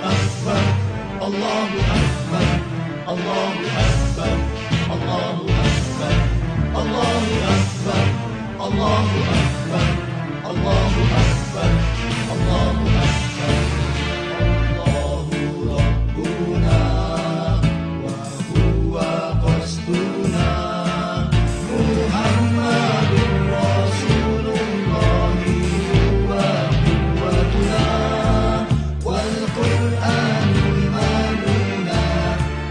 Akbar, Allahu Akbar, Allahu Akbar, Allahu Akbar, Allahu Akbar, Allahu Akbar, Allahu Akbar, Allahu Akbar. Allahu Rabbuna wa huwa qasduna, Muhammadur Rasulullah huwa quwwatuna, wal Qur'anu imanuna,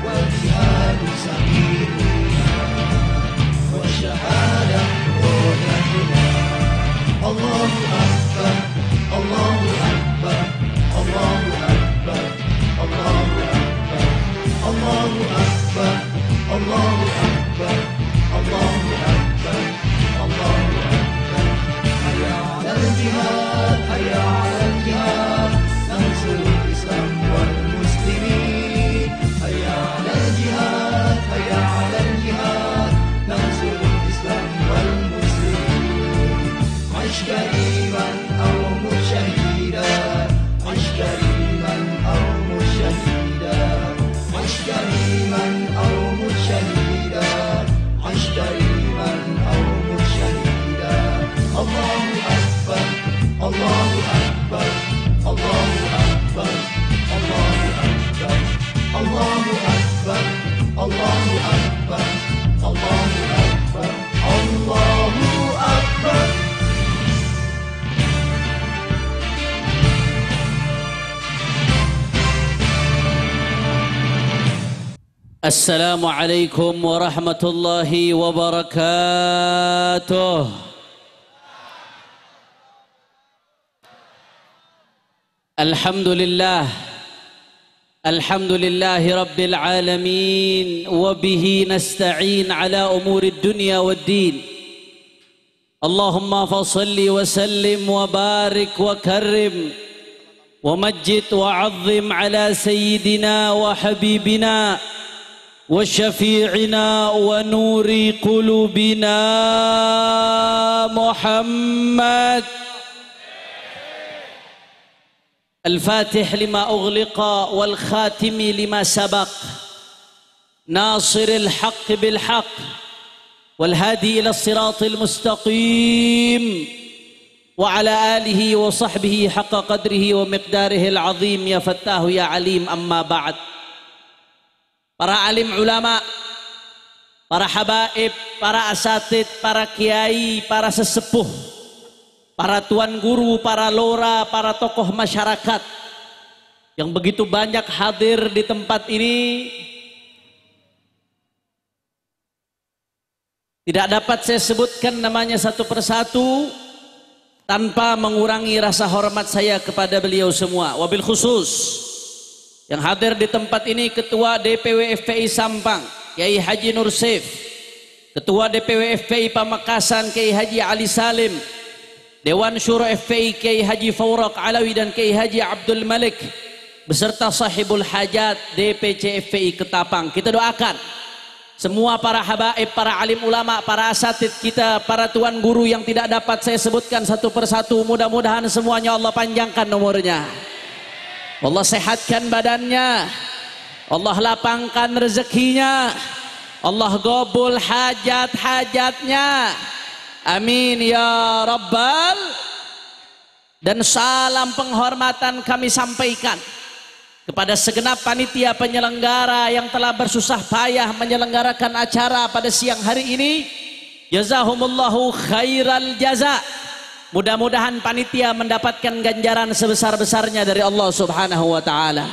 wal jihadu sabiluna, wa syahadah rodatuna. Allahu Akbar, Allahu Akbar, Allahu Akbar, Allahu Akbar, Allahu Akbar, Allahu Akbar, Allahu Akbar, Allahu Akbar. Hayya 'alal jihad, hayya 'alal jihad, nasrul Islam wal muslimin. Hayya 'alal jihad, hayya 'alal jihad, nasrul Islam wal muslimin. Aish kariman aw musyahidan, aish kariman aw musyahidan, aish kariman aw musyahidan, aish kariman aw musyahidan. Allahu Akbar, Allahu Akbar, Allahu Akbar, Allahu Akbar, Allahu Akbar, Allahu Akbar, Allahu Akbar, Allahu Akbar. Assalamualaikum warahmatullahi wabarakatuh. Alhamdulillah, alhamdulillahi rabbil alamin, wa bihi nasta'in ala umuri dunya waddin. Allahumma fasalli wa sallim wa barik wa karrim wa majjid wa azzim ala sayyidina wa habibina وشفيعنا ونور قلوبنا محمد الفاتح لما أغلق والخاتم لما سبق ناصر الحق بالحق والهادي إلى الصراط المستقيم وعلى آله وصحبه حق قدره ومقداره العظيم يا فتاه يا عليم. أما بعد. Para alim ulama, para habaib, para asatid, para kiai, para sesepuh, para tuan guru, para lora, para tokoh masyarakat yang begitu banyak hadir di tempat ini, tidak dapat saya sebutkan namanya satu persatu tanpa mengurangi rasa hormat saya kepada beliau semua. Wabil khusus yang hadir di tempat ini Ketua DPW FPI Sampang Kiai Haji Nur Saif, Ketua DPW FPI Pamekasan Kiai Haji Ali Salim, Dewan Syuro FPI Kiai Haji Faurak Alawi dan Kiai Haji Abdul Malik, beserta sahibul hajat DPC FPI Ketapang. Kita doakan semua para habaib, para alim ulama, para asatid kita, para tuan guru yang tidak dapat saya sebutkan satu persatu, mudah-mudahan semuanya Allah panjangkan umurnya, Allah sehatkan badannya, Allah lapangkan rezekinya, Allah gobul hajat-hajatnya, amin ya rabbal. Dan salam penghormatan kami sampaikan kepada segenap panitia penyelenggara yang telah bersusah payah menyelenggarakan acara pada siang hari ini. Jazahumullahu khairal jaza. Mudah-mudahan panitia mendapatkan ganjaran sebesar-besarnya dari Allah Subhanahu wa taala.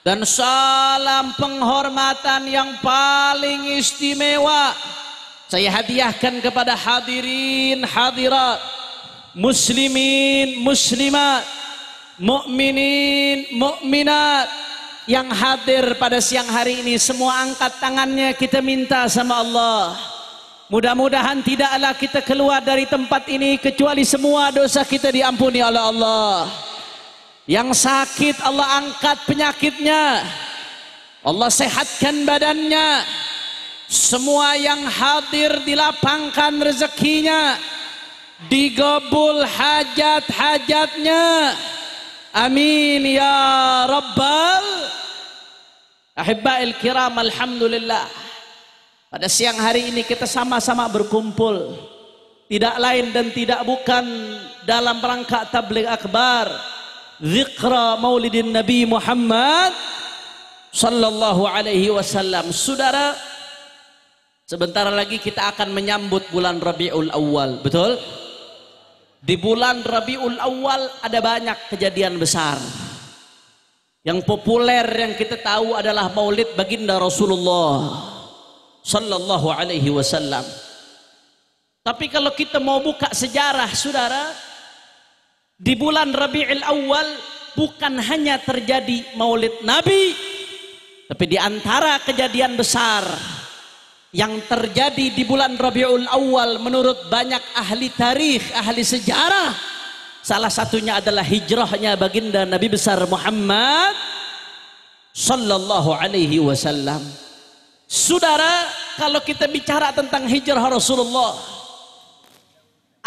Dan salam penghormatan yang paling istimewa saya hadiahkan kepada hadirin hadirat, muslimin muslimat, mukminin mukminat yang hadir pada siang hari ini. Semua angkat tangannya, kita minta sama Allah, mudah-mudahan tidaklah kita keluar dari tempat ini kecuali semua dosa kita diampuni oleh Allah. Yang sakit Allah angkat penyakitnya, Allah sehatkan badannya. Semua yang hadir dilapangkan rezekinya, digabul hajat-hajatnya, amin ya rabbal ahibba'il kiram. Alhamdulillah, pada siang hari ini kita sama-sama berkumpul tidak lain dan tidak bukan dalam rangka tabligh akbar zikra maulidin Nabi Muhammad sallallahu alaihi wasallam. Saudara, sebentar lagi kita akan menyambut bulan Rabiul Awal, betul? Di bulan Rabiul Awal ada banyak kejadian besar. Yang populer yang kita tahu adalah Maulid baginda Rasulullah sallallahu alaihi wasallam. Tapi kalau kita mau buka sejarah, saudara, di bulan Rabiul Awal bukan hanya terjadi Maulid Nabi, tapi di antara kejadian besar yang terjadi di bulan Rabiul Awal menurut banyak ahli tarikh, ahli sejarah, salah satunya adalah hijrahnya baginda Nabi besar Muhammad sallallahu alaihi wasallam. Saudara, kalau kita bicara tentang hijrah Rasulullah,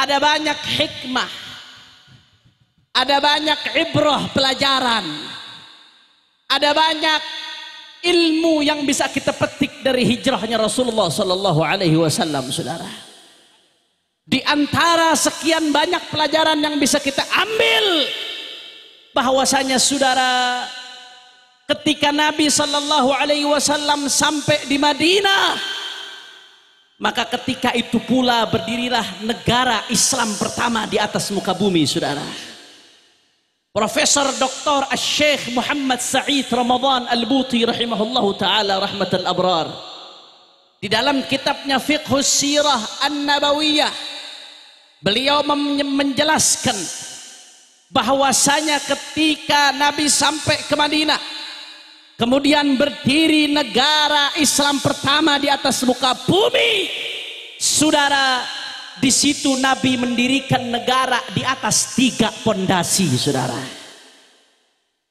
ada banyak hikmah, ada banyak ibrah pelajaran, ada banyak ilmu yang bisa kita petik dari hijrahnya Rasulullah sallallahu alaihi wasallam, saudara. Di antara sekian banyak pelajaran yang bisa kita ambil, bahwasanya saudara, ketika Nabi sallallahu alaihi wasallam sampai di Madinah, maka ketika itu pula berdirilah negara Islam pertama di atas muka bumi, saudara. Profesor Dr. Syekh Muhammad Sa'id Ramadan Al-Buti rahimahullahu ta'ala rahmatal abrar, di dalam kitabnya Fiqhus Sirah An-Nabawiyah, beliau menjelaskan bahwasanya ketika Nabi sampai ke Madinah, kemudian berdiri negara Islam pertama di atas muka bumi, saudara, di situ Nabi mendirikan negara di atas 3 pondasi, saudara.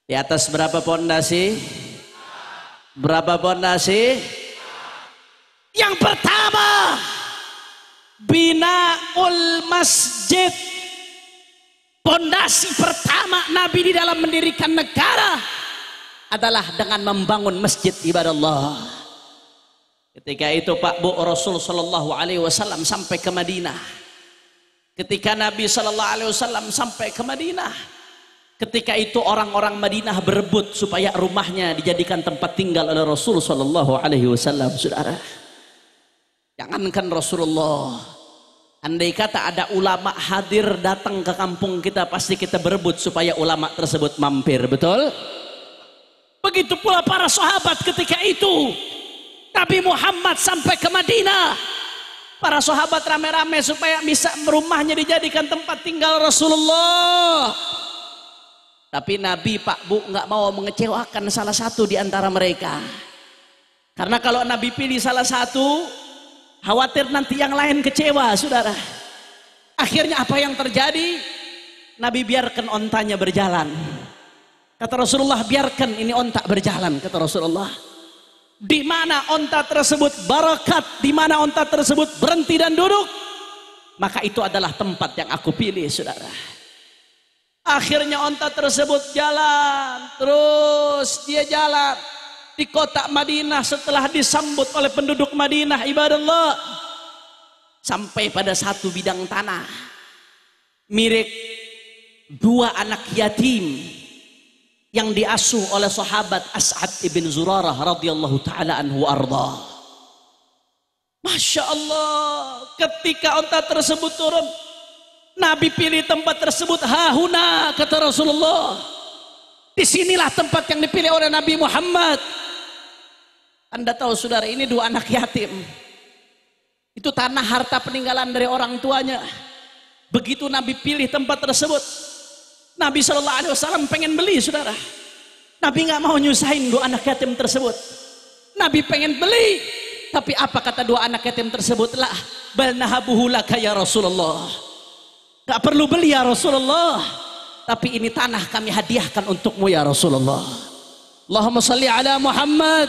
Di atas berapa pondasi? Berapa pondasi? Yang pertama, binaul masjid. Pondasi pertama Nabi di dalam mendirikan negara adalah dengan membangun masjid ibadah Allah. Ketika itu Pak Bu, Rasul sallallahu alaihi wasallam sampai ke Madinah. Ketika Nabi sallallahu alaihi wasallam sampai ke Madinah, ketika itu orang-orang Madinah berebut supaya rumahnya dijadikan tempat tinggal oleh Rasul sallallahu alaihi wasallam, saudara. Jangankan Rasulullah, andai kata ada ulama hadir datang ke kampung kita, pasti kita berebut supaya ulama tersebut mampir, betul? Begitu pula para sahabat ketika itu. Nabi Muhammad sampai ke Madinah, para sahabat rame-rame supaya bisa rumahnya dijadikan tempat tinggal Rasulullah. Tapi Nabi, Pak Bu, nggak mau mengecewakan salah satu di antara mereka. Karena kalau Nabi pilih salah satu, khawatir nanti yang lain kecewa, saudara. Akhirnya apa yang terjadi? Nabi biarkan ontanya berjalan. Kata Rasulullah, biarkan ini onta berjalan, kata Rasulullah. Di mana onta tersebut barakat, di mana onta tersebut berhenti dan duduk, maka itu adalah tempat yang aku pilih, saudara. Akhirnya onta tersebut jalan, terus dia jalan di kota Madinah setelah disambut oleh penduduk Madinah, ibadah Allah, sampai pada satu bidang tanah mirip 2 anak yatim yang diasuh oleh sahabat As'ad ibn Zurarah radhiyallahu ta'ala anhu arda. Masya Allah, ketika onta tersebut turun, Nabi pilih tempat tersebut, hahuna, kata Rasulullah. Disinilah tempat yang dipilih oleh Nabi Muhammad. Anda tahu, saudara, ini 2 anak yatim. Itu tanah harta peninggalan dari orang tuanya. Begitu Nabi pilih tempat tersebut, Nabi SAW pengen beli, saudara. Nabi nggak mau nyusahin 2 anak yatim tersebut. Nabi pengen beli, tapi apa kata 2 anak yatim tersebut? Lah, bal nahabuhu laka ya Rasulullah. Gak perlu beli ya Rasulullah, tapi ini tanah kami hadiahkan untukmu ya Rasulullah. Allahumma salli ala Muhammad.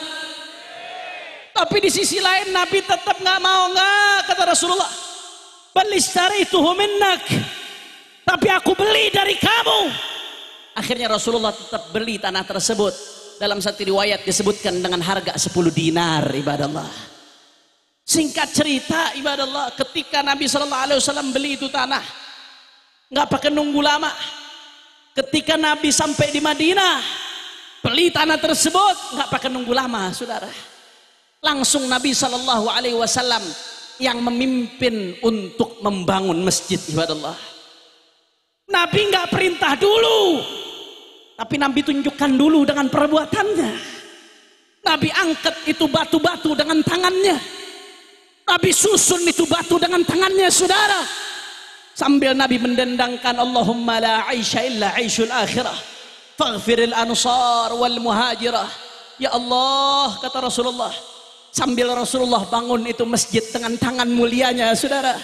Tapi di sisi lain Nabi tetap nggak mau, nggak, kata Rasulullah. Bal ishtarituhu minnak. Tapi aku beli dari kamu. Akhirnya Rasulullah tetap beli tanah tersebut. Dalam satu riwayat disebutkan dengan harga 10 dinar, ibadallah. Singkat cerita, ibadallah, ketika Nabi SAW beli itu tanah, nggak pakai nunggu lama. Ketika Nabi sampai di Madinah, beli tanah tersebut, nggak pakai nunggu lama, saudara. Langsung Nabi SAW yang memimpin untuk membangun masjid, ibadallah. Nabi nggak perintah dulu, tapi Nabi tunjukkan dulu dengan perbuatannya. Nabi angkat itu batu-batu dengan tangannya. Nabi susun itu batu dengan tangannya, saudara. Sambil Nabi mendendangkan, Allahumma la aisha illa aishul akhirah, faghfiril ansar wal muhajirah. Ya Allah, kata Rasulullah. Sambil Rasulullah bangun itu masjid dengan tangan mulianya, saudara.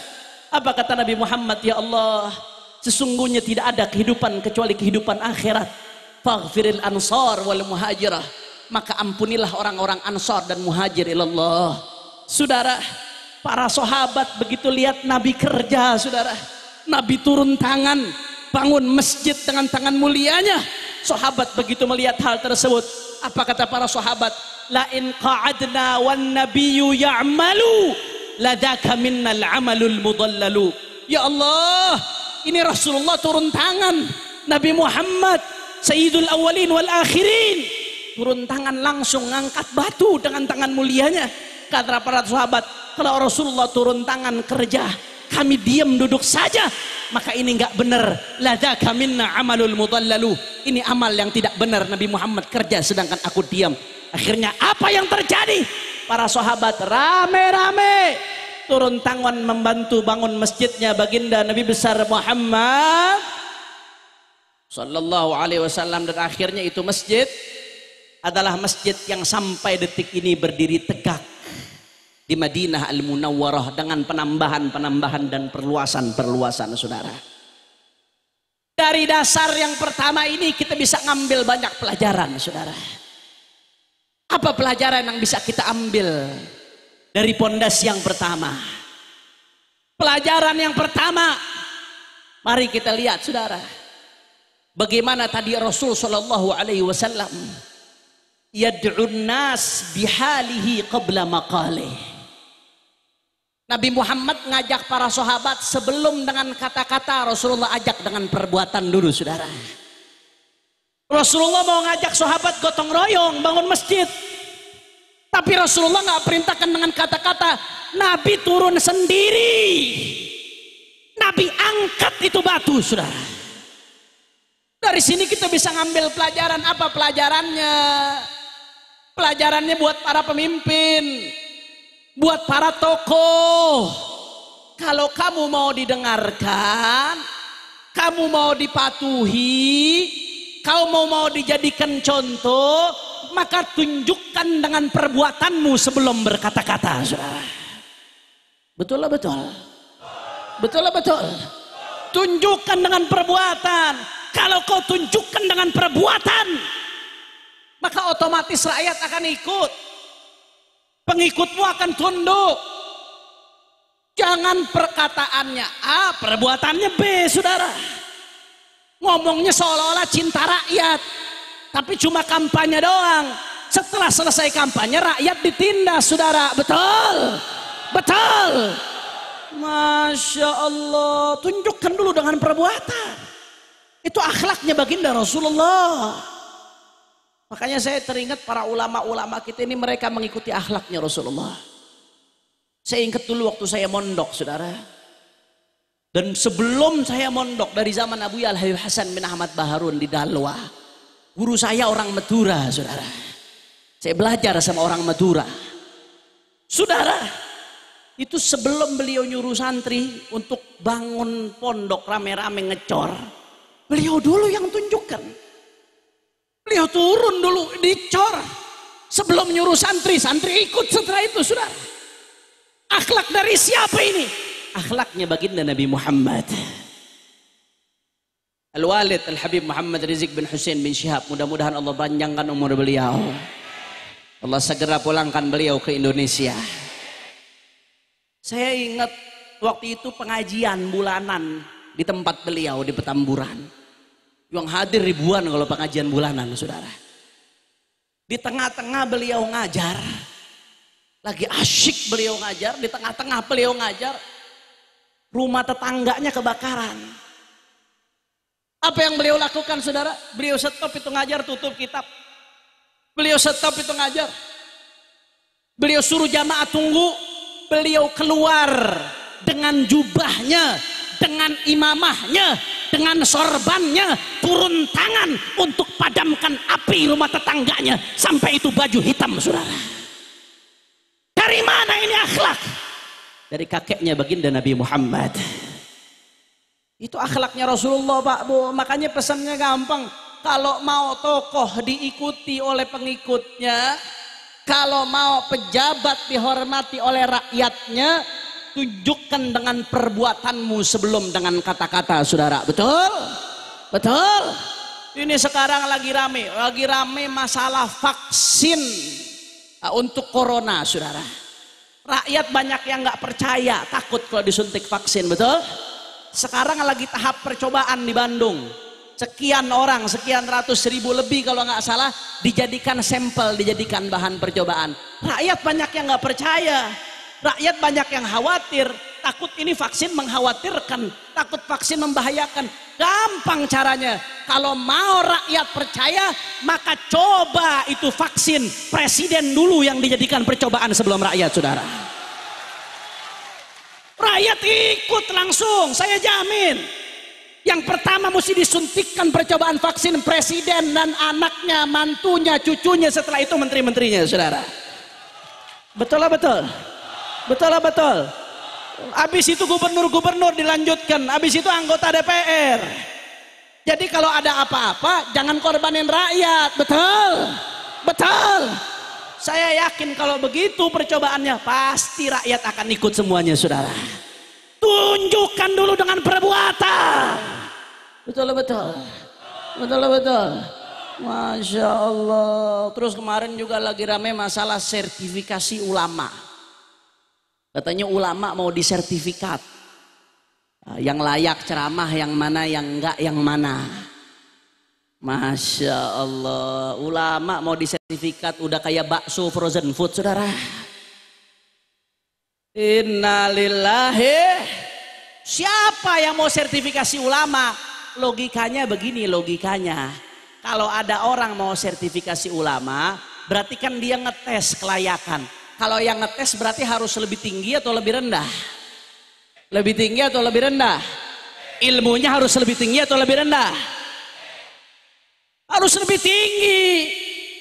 Apa kata Nabi Muhammad? Ya Allah, sesungguhnya tidak ada kehidupan kecuali kehidupan akhirat. Faghfiril ansar wal muhajirah, maka ampunilah orang-orang ansar dan muhajir ilallah. Saudara, para sahabat begitu lihat Nabi kerja, saudara, Nabi turun tangan bangun masjid dengan tangan mulianya. Sahabat begitu melihat hal tersebut, apa kata para sahabat? La in qa'adna wan nabiyyu ya'malu ladaka minnal amalul mudallalu. Ya Allah, ini Rasulullah turun tangan, Nabi Muhammad Sayyidul Awwalin wal Akhirin turun tangan langsung ngangkat batu dengan tangan mulianya. Kata para sahabat, kalau Rasulullah turun tangan kerja, kami diam duduk saja, maka ini enggak benar. Ladaka minna amalul mudallalu, ini amal yang tidak benar. Nabi Muhammad kerja sedangkan aku diam. Akhirnya apa yang terjadi? Para sahabat rame-rame turun tangan membantu bangun masjidnya baginda Nabi besar Muhammad sallallahu alaihi wasallam, dan akhirnya itu masjid adalah masjid yang sampai detik ini berdiri tegak di Madinah Al-Munawwarah dengan penambahan-penambahan dan perluasan-perluasan, saudara. Dari dasar yang pertama ini kita bisa ngambil banyak pelajaran, saudara. Apa pelajaran yang bisa kita ambil dari pondasi yang pertama? Pelajaran yang pertama, mari kita lihat, saudara, bagaimana tadi Rasul sallallahu alaihi wasallam yad'un nas bihalihi qabla maqalih. Nabi Muhammad ngajak para sahabat sebelum dengan kata-kata, Rasulullah ajak dengan perbuatan dulu, saudara. Rasulullah mau ngajak sahabat gotong royong bangun masjid, tapi Rasulullah nggak perintahkan dengan kata-kata. Nabi turun sendiri, Nabi angkat itu batu, saudara. Dari sini kita bisa ngambil pelajaran. Apa pelajarannya? Pelajarannya buat para pemimpin, buat para tokoh. Kalau kamu mau didengarkan, kamu mau dipatuhi, kamu mau dijadikan contoh, maka tunjukkan dengan perbuatanmu sebelum berkata-kata, saudara. Betul lah, betul. Betul lah, betul. Tunjukkan dengan perbuatan. Kalau kau tunjukkan dengan perbuatan, maka otomatis rakyat akan ikut. Pengikutmu akan tunduk. Jangan perkataannya A, perbuatannya B, saudara. Ngomongnya seolah-olah cinta rakyat, tapi cuma kampanye doang. Setelah selesai kampanye, rakyat ditindas, saudara. Betul? Betul? Masya Allah. Tunjukkan dulu dengan perbuatan. Itu akhlaknya baginda Rasulullah. Makanya saya teringat para ulama-ulama kita ini, mereka mengikuti akhlaknya Rasulullah. Saya ingat dulu waktu saya mondok, saudara. Dan sebelum saya mondok, dari zaman Abu Al-Habib Hasan bin Ahmad Baharun di Dalwa, guru saya orang Madura, saudara. Saya belajar sama orang Madura. Saudara, itu sebelum beliau nyuruh santri untuk bangun pondok rame-rame ngecor, beliau dulu yang tunjukkan. Beliau turun dulu dicor sebelum nyuruh santri, santri ikut setelah itu, saudara. Akhlak dari siapa ini? Akhlaknya baginda Nabi Muhammad. Al-Walid Al-Habib Muhammad Rizik bin Hussein bin Syihab, mudah-mudahan Allah panjangkan umur beliau. Allah segera pulangkan beliau ke Indonesia. Saya ingat waktu itu pengajian bulanan di tempat beliau di Petamburan. Yang hadir ribuan kalau pengajian bulanan, saudara. Di tengah-tengah beliau ngajar, lagi asyik beliau ngajar, di tengah-tengah beliau ngajar, rumah tetangganya kebakaran. Apa yang beliau lakukan, saudara? Beliau stop itu ngajar, tutup kitab. Beliau stop itu ngajar. Beliau suruh jamaah tunggu. Beliau keluar dengan jubahnya, dengan imamahnya, dengan sorbannya, turun tangan untuk padamkan api rumah tetangganya sampai itu baju hitam, saudara. Dari mana ini akhlak? Dari kakeknya baginda Nabi Muhammad. Itu akhlaknya Rasulullah, Pak, Bu. Makanya pesannya gampang. Kalau mau tokoh diikuti oleh pengikutnya, kalau mau pejabat dihormati oleh rakyatnya, tunjukkan dengan perbuatanmu sebelum dengan kata-kata, saudara. Betul? Betul? Ini sekarang lagi rame masalah vaksin untuk corona, saudara. Rakyat banyak yang nggak percaya, takut kalau disuntik vaksin, betul? Sekarang lagi tahap percobaan di Bandung. Sekian orang, sekian ratus ribu lebih kalau nggak salah, dijadikan sampel, dijadikan bahan percobaan. Rakyat banyak yang nggak percaya. Rakyat banyak yang khawatir, takut ini vaksin mengkhawatirkan, takut vaksin membahayakan. Gampang caranya, kalau mau rakyat percaya, maka coba itu vaksin presiden dulu yang dijadikan percobaan sebelum rakyat, saudara. Rakyat ikut langsung, saya jamin. Yang pertama mesti disuntikkan percobaan vaksin presiden dan anaknya, mantunya, cucunya, setelah itu menteri-menterinya, saudara. Betul lah, betul. Betul lah, betul. Habis itu gubernur-gubernur dilanjutkan, habis itu anggota DPR. Jadi kalau ada apa-apa jangan korbanin rakyat. Betul? Betul. Saya yakin kalau begitu percobaannya pasti rakyat akan ikut semuanya, saudara. Tunjukkan dulu dengan perbuatan. Betul betul. Betul betul. Masya Allah. Terus kemarin juga lagi ramai masalah sertifikasi ulama. Katanya ulama mau disertifikat, yang layak ceramah yang mana, yang enggak yang mana. Masya Allah, ulama mau disertifikat udah kayak bakso frozen food, saudara. Innalillahi. Siapa yang mau sertifikasi ulama? Logikanya begini, logikanya kalau ada orang mau sertifikasi ulama, berarti kan dia ngetes kelayakan. Kalau yang ngetes berarti harus lebih tinggi atau lebih rendah? Lebih tinggi atau lebih rendah? Ilmunya harus lebih tinggi atau lebih rendah? Harus lebih tinggi.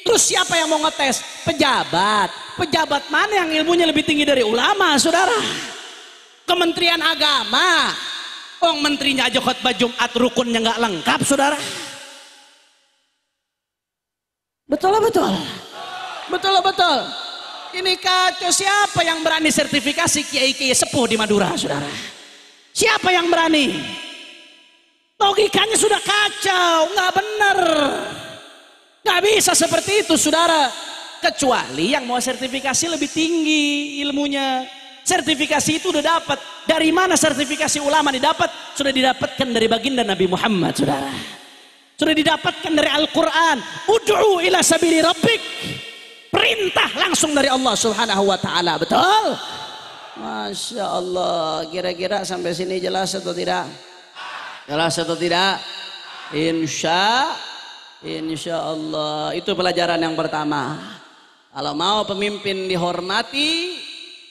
Terus siapa yang mau ngetes? Pejabat. Pejabat mana yang ilmunya lebih tinggi dari ulama, saudara? Kementerian Agama. Oh, menterinya aja khutbah Jumat rukunnya nggak lengkap, saudara. Betul betul. Betul betul. Ini kacau. Siapa yang berani sertifikasi kiai-kiai sepuh di Madura, saudara? Siapa yang berani? Logikanya sudah kacau, nggak benar. Nggak bisa seperti itu, saudara. Kecuali yang mau sertifikasi lebih tinggi ilmunya. Sertifikasi itu udah dapat. Dari mana sertifikasi ulama didapat? Sudah didapatkan dari baginda Nabi Muhammad, saudara. Sudah didapatkan dari Al-Quran. Ud'u ila sabili rabbik. Perintah langsung dari Allah Subhanahu wa ta'ala. Betul? Masya Allah. Kira-kira sampai sini jelas atau tidak? Jelas atau tidak? Insya Allah. Itu pelajaran yang pertama. Kalau mau pemimpin dihormati,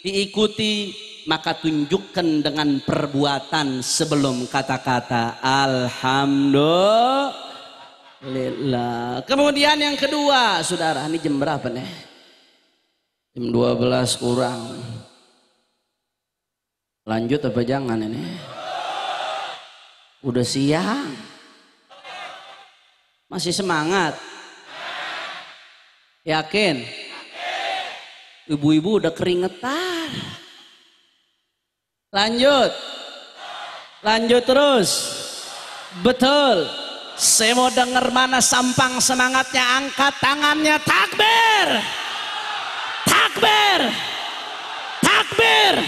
diikuti, maka tunjukkan dengan perbuatan sebelum kata-kata. Alhamdulillah. Kemudian yang kedua, saudara, ini jam berapa nih? Jam 12 kurang. Lanjut apa jangan ini? Udah siang. Masih semangat? Yakin? Ibu-ibu udah keringetan. Lanjut. Lanjut terus. Betul. Saya mau dengar mana sampang semangatnya, angkat tangannya, takbir. Takbir. Takbir.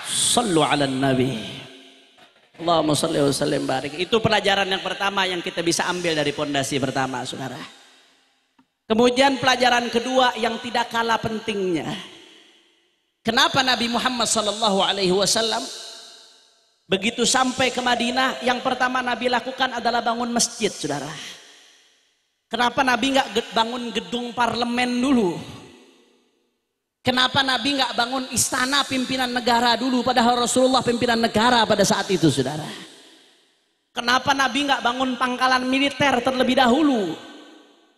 Sallu ala nabi. Allahumma sholli wa sallim barik. Itu pelajaran yang pertama yang kita bisa ambil dari pondasi pertama, saudara. Kemudian pelajaran kedua yang tidak kalah pentingnya. Kenapa Nabi Muhammad sallallahu alaihi wasallam begitu sampai ke Madinah, yang pertama Nabi lakukan adalah bangun masjid, saudara. Kenapa Nabi nggak bangun gedung parlemen dulu? Kenapa Nabi nggak bangun istana pimpinan negara dulu, padahal Rasulullah pimpinan negara pada saat itu, saudara? Kenapa Nabi nggak bangun pangkalan militer terlebih dahulu?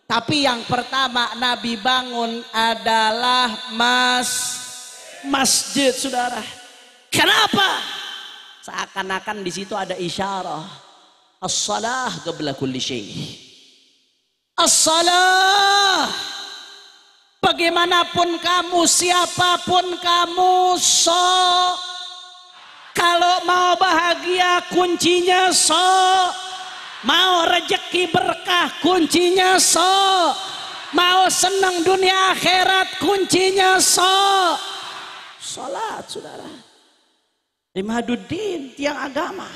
Tapi yang pertama Nabi bangun adalah masjid, saudara. Kenapa? Seakan-akan di situ ada isyarah. As-salah qabla kulli syai'. As-salah. Bagaimanapun kamu, siapapun kamu, kalau mau bahagia kuncinya mau rezeki berkah kuncinya mau senang dunia akhirat kuncinya salat, saudara. Imaduddin, tiang agama.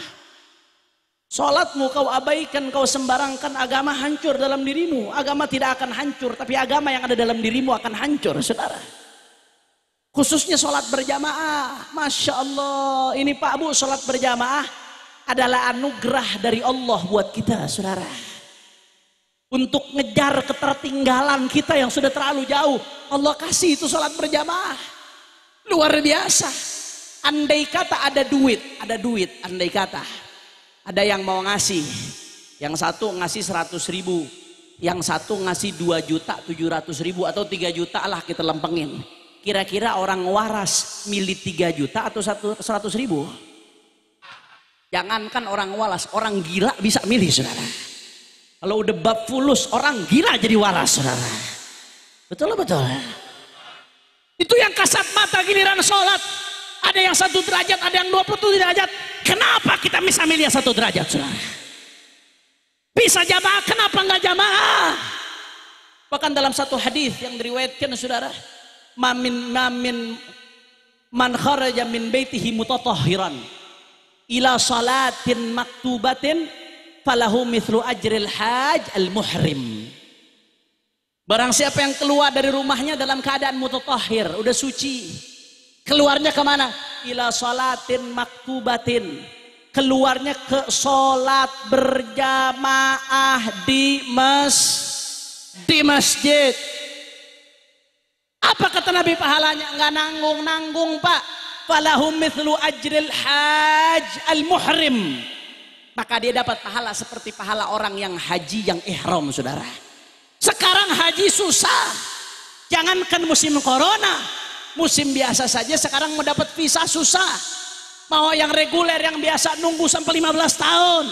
Salatmu kau abaikan, kau sembarangkan, agama hancur dalam dirimu. Agama tidak akan hancur, tapi agama yang ada dalam dirimu akan hancur, saudara. Khususnya salat berjamaah. Masya Allah, ini Pak Bu, salat berjamaah adalah anugerah dari Allah buat kita, saudara. Untuk ngejar ketertinggalan kita yang sudah terlalu jauh, Allah kasih itu salat berjamaah. Luar biasa. Andai kata ada duit, andai kata ada yang mau ngasih, yang satu ngasih 100.000, yang satu ngasih 2.700.000 atau 3 juta lah kita lempengin. Kira-kira orang waras milih 3 juta atau 100.000? Jangankan orang waras, orang gila bisa milih, saudara. Kalau udah bab fulus, orang gila jadi waras, saudara. Betul. Itu yang kasat mata giliran sholat. Ada yang 1 derajat, ada yang 27 derajat. Kenapa kita bisa milih 1 derajat, saudara? Bisa jamaah, kenapa nggak jamaah? Bahkan dalam satu hadis yang diriwayatkan, saudara, mamin man kharaja min baitihi mutatahhiran ila salatin maktubatin falahu mithlu ajril haj al muhrim. Barang siapa yang keluar dari rumahnya dalam keadaan mutatahhir, udah suci, keluarnya kemana? Ila salatin maktubatin, keluarnya ke solat berjamaah di masjid. Apa kata Nabi pahalanya? Nggak nanggung Pak. Falahum mithlu ajril haj al muhrim. Maka dia dapat pahala seperti pahala orang yang haji yang ihram, saudara. Sekarang haji susah. Jangankan musim corona, musim biasa saja sekarang mau dapat visa susah. Mau yang reguler yang biasa nunggu sampai 15 tahun.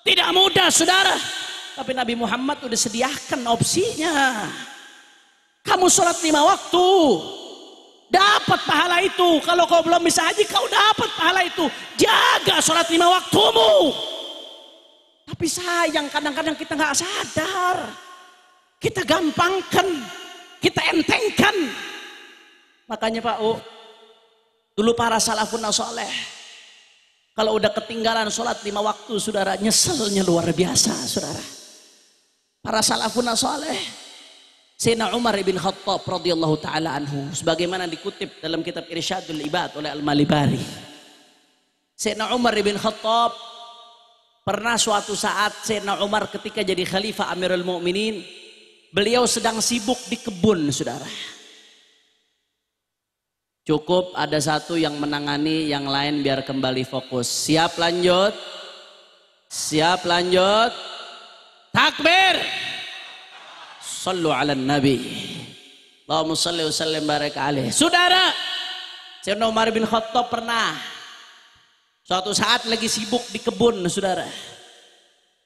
Tidak mudah, saudara. Tapi Nabi Muhammad udah sediakan opsinya. Kamu sholat 5 waktu, dapat pahala itu. Kalau kau belum bisa haji, kau dapat pahala itu. Jaga sholat 5 waktumu. Tapi sayang, kadang-kadang kita nggak sadar. Kita gampangkan, kita entengkan. Makanya Pak U, dulu para salafun soleh, kalau udah ketinggalan sholat 5 waktu, saudara, nyeselnya luar biasa, saudara. Para salafun soleh, Sayyidina Umar bin Khattab radhiyallahu taala anhu, sebagaimana dikutip dalam kitab Irsyadul Ibad oleh Al-Malibari. Sayyidina Umar bin Khattab pernah suatu saat, Sayyidina Umar ketika jadi khalifah Amirul Mukminin, beliau sedang sibuk di kebun, saudara. Cukup ada satu yang menangani, yang lain biar kembali fokus. Siap lanjut? Siap lanjut? Takbir! Sallu ala nabi. Allahumma salli wa sallim barik alaih. Saudara, Sayyidina Umar bin Khattab pernah suatu saat lagi sibuk di kebun, saudara.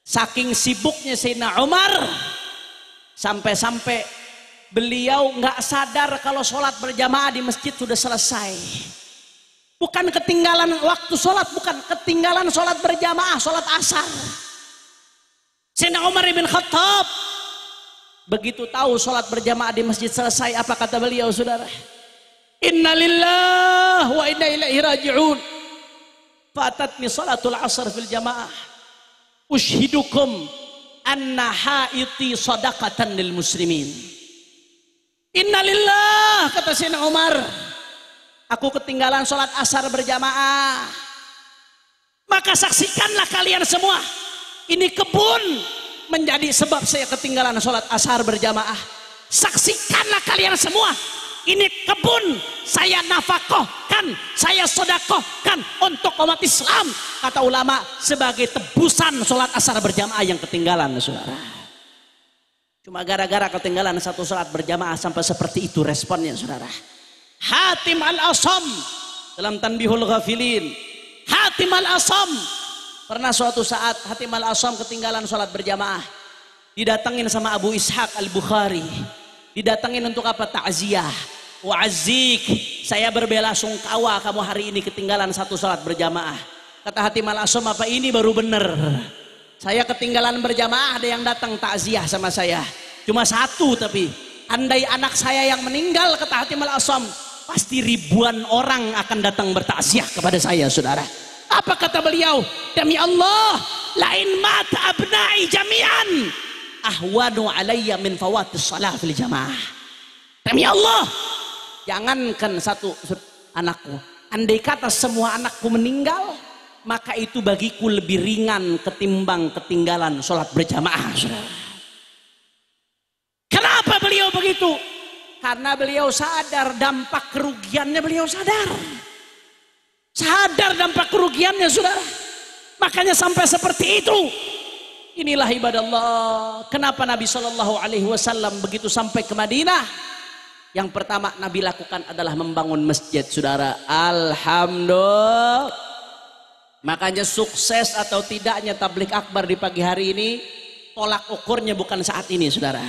Saking sibuknya Sayyidina Umar, sampai-sampai beliau nggak sadar kalau sholat berjamaah di masjid sudah selesai. Bukan ketinggalan waktu sholat, bukan ketinggalan sholat berjamaah, sholat asar. Sayyidina Umar bin Khattab begitu tahu sholat berjamaah di masjid selesai, apa kata beliau, saudara? Innalillahi wa inna ilaihi raji'un. fatatni salatul asar fil jamaah ushidukum anna haiti sadaqatan lil muslimin. Innalillah, kata Sayyidina Umar, aku ketinggalan sholat asar berjamaah. Maka saksikanlah kalian semua, ini kebun menjadi sebab saya ketinggalan sholat asar berjamaah. Saksikanlah kalian semua, ini kebun saya nafkahkan, saya sedekahkan untuk umat Islam, kata ulama, sebagai tebusan sholat asar berjamaah yang ketinggalan, saudara. Cuma gara-gara ketinggalan satu sholat berjamaah sampai seperti itu responnya, saudara. Hatim al-Asam dalam Tanbihul Ghafilin, Hatim al-Asam pernah suatu saat Hatim al-Asam ketinggalan sholat berjamaah, didatengin sama Abu Ishaq al-Bukhari, didatengin untuk apa? Ta'ziyah. Wa'azik, saya berbela sungkawa kamu hari ini ketinggalan satu sholat berjamaah. Kata Hatim al-Asam, apa ini baru bener, saya ketinggalan berjamaah, ada yang datang takziah sama saya cuma satu, tapi andai anak saya yang meninggal, kata Hatim al-Asam, pasti ribuan orang akan datang bertakziah kepada saya, saudara. Apa kata beliau? Demi Allah, lain mata abnai jami'an ahwanu alayya min fawatis salah fil jamaah. Demi Allah, jangankan satu anakku, andai kata semua anakku meninggal, maka itu bagiku lebih ringan ketimbang ketinggalan sholat berjamaah, saudara. Kenapa beliau begitu? Karena beliau sadar dampak kerugiannya, beliau sadar dampak kerugiannya, saudara. Makanya sampai seperti itu. Inilah ibadah Allah. Kenapa Nabi SAW begitu sampai ke Madinah, yang pertama Nabi lakukan adalah membangun masjid, saudara. Alhamdulillah. Makanya sukses atau tidaknya tablik akbar di pagi hari ini, tolak ukurnya bukan saat ini, saudara.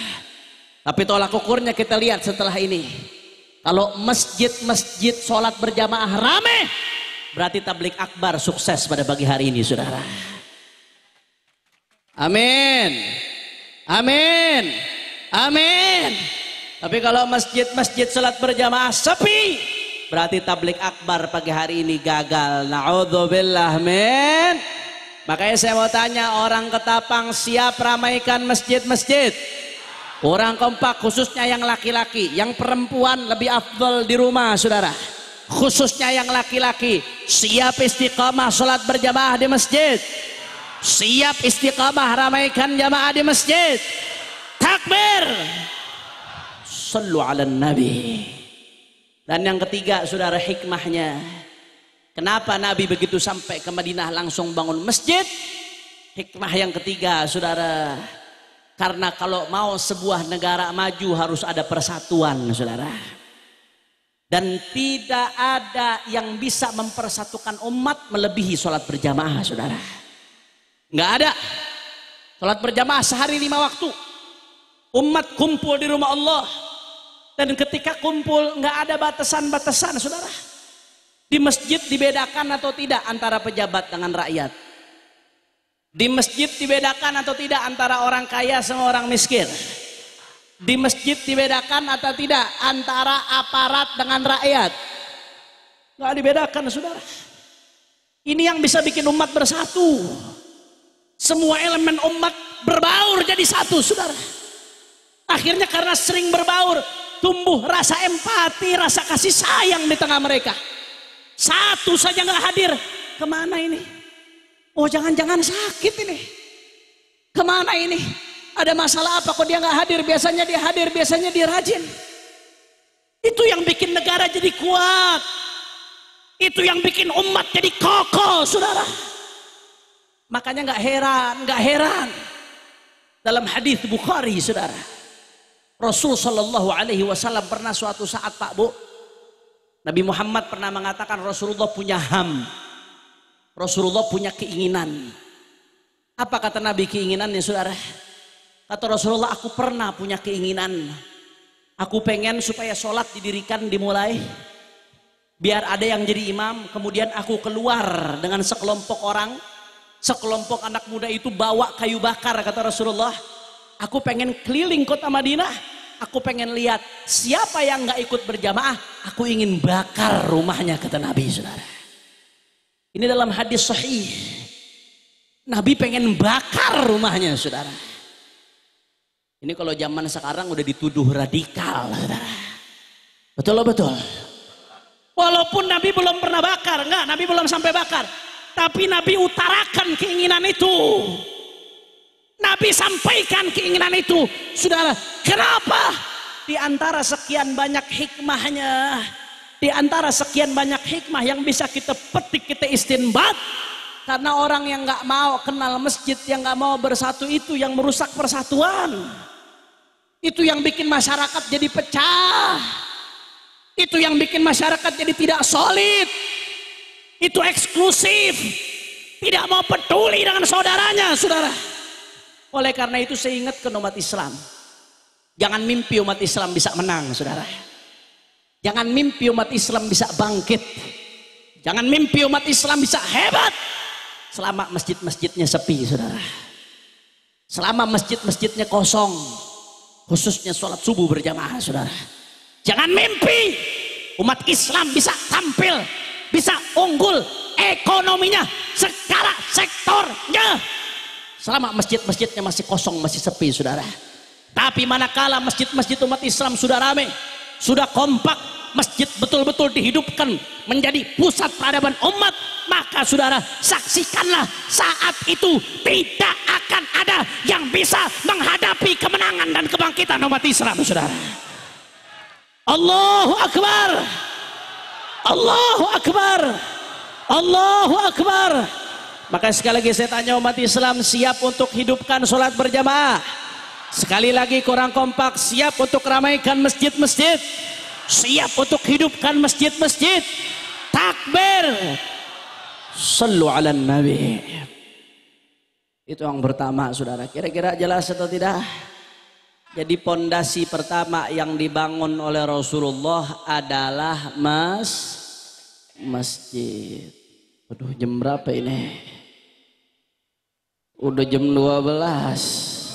Tapi tolak ukurnya kita lihat setelah ini. Kalau masjid-masjid sholat berjamaah rame, berarti tablik akbar sukses pada pagi hari ini, saudara. Amin. Amin. Amin. Tapi kalau masjid-masjid sholat berjamaah sepi, berarti tablik akbar pagi hari ini gagal. Na'udzubillah min. Makanya saya mau tanya, orang Ketapang siap ramaikan masjid-masjid? Orang Kompak khususnya yang laki-laki, yang perempuan lebih afdal di rumah, saudara. Khususnya yang laki-laki, siap istiqamah sholat berjamaah di masjid? Siap istiqamah ramaikan jamaah di masjid? Takbir. Sallu ala Nabi. Dan yang ketiga, saudara, hikmahnya. Kenapa Nabi begitu sampai ke Madinah langsung bangun masjid? Hikmah yang ketiga, saudara. Karena kalau mau sebuah negara maju harus ada persatuan, saudara. Dan tidak ada yang bisa mempersatukan umat melebihi sholat berjamaah, saudara. Nggak ada. Sholat berjamaah sehari 5 waktu. Umat kumpul di rumah Allah. Dan ketika kumpul nggak ada batasan-batasan, saudara. Di masjid dibedakan atau tidak antara pejabat dengan rakyat? Di masjid dibedakan atau tidak antara orang kaya sama orang miskin? Di masjid dibedakan atau tidak antara aparat dengan rakyat? Nggak dibedakan, saudara. Ini yang bisa bikin umat bersatu. Semua elemen umat berbaur jadi satu, saudara. Akhirnya karena sering berbaur, tumbuh rasa empati, rasa kasih sayang di tengah mereka. Satu saja nggak hadir, kemana ini? Oh, jangan-jangan sakit ini. Kemana ini? Ada masalah apa kok dia nggak hadir? Biasanya dia hadir, biasanya dia rajin. Itu yang bikin negara jadi kuat. Itu yang bikin umat jadi kokoh, saudara. Makanya nggak heran. Dalam hadis Bukhari, saudara, Rasul Shallallahu Alaihi Wasallam pernah suatu saat, Pak Bu, Nabi Muhammad pernah mengatakan Rasulullah punya ham, Rasulullah punya keinginan. Apa kata Nabi keinginannya, saudara? Kata Rasulullah, aku pernah punya keinginan. Aku pengen supaya sholat didirikan dimulai, biar ada yang jadi imam, kemudian aku keluar dengan sekelompok orang, sekelompok anak muda itu bawa kayu bakar, kata Rasulullah. Aku pengen keliling kota Madinah, aku pengen lihat siapa yang nggak ikut berjamaah, aku ingin bakar rumahnya, kata Nabi, saudara. Ini dalam hadis sahih. Nabi pengen bakar rumahnya, saudara. Ini kalau zaman sekarang udah dituduh radikal, saudara. Betul betul. Walaupun Nabi belum pernah bakar, enggak, Nabi belum sampai bakar. Tapi Nabi utarakan keinginan itu. Nabi sampaikan keinginan itu, saudara. Kenapa? Di antara sekian banyak hikmahnya, di antara sekian banyak hikmah yang bisa kita petik, kita istinbat. Karena orang yang nggak mau kenal masjid, yang nggak mau bersatu, itu yang merusak persatuan. Itu yang bikin masyarakat jadi pecah. Itu yang bikin masyarakat jadi tidak solid. Itu eksklusif. Tidak mau peduli dengan saudaranya, saudara. Oleh karena itu saya ingatkan umat Islam. Jangan mimpi umat Islam bisa menang, saudara. Jangan mimpi umat Islam bisa bangkit. Jangan mimpi umat Islam bisa hebat selama masjid-masjidnya sepi, saudara. Selama masjid-masjidnya kosong, khususnya sholat subuh berjamaah, saudara. Jangan mimpi umat Islam bisa tampil, bisa unggul ekonominya, segala sektornya, selama masjid-masjidnya masih kosong, masih sepi, saudara. Tapi manakala masjid-masjid umat Islam sudah ramai, sudah kompak, masjid betul-betul dihidupkan menjadi pusat peradaban umat, maka saudara saksikanlah, saat itu tidak akan ada yang bisa menghadapi kemenangan dan kebangkitan umat Islam, saudara. Allahu Akbar, Allahu Akbar, Allahu Akbar. Maka sekali lagi saya tanya umat Islam, siap untuk hidupkan sholat berjamaah? Sekali lagi kurang kompak, siap untuk ramaikan masjid-masjid? Siap untuk hidupkan masjid-masjid? Takbir, sallu ala nabi. Itu yang pertama, saudara. Kira-kira jelas atau tidak? Jadi pondasi pertama yang dibangun oleh Rasulullah adalah masjid. Aduh, jam berapa ini? Udah jam 12.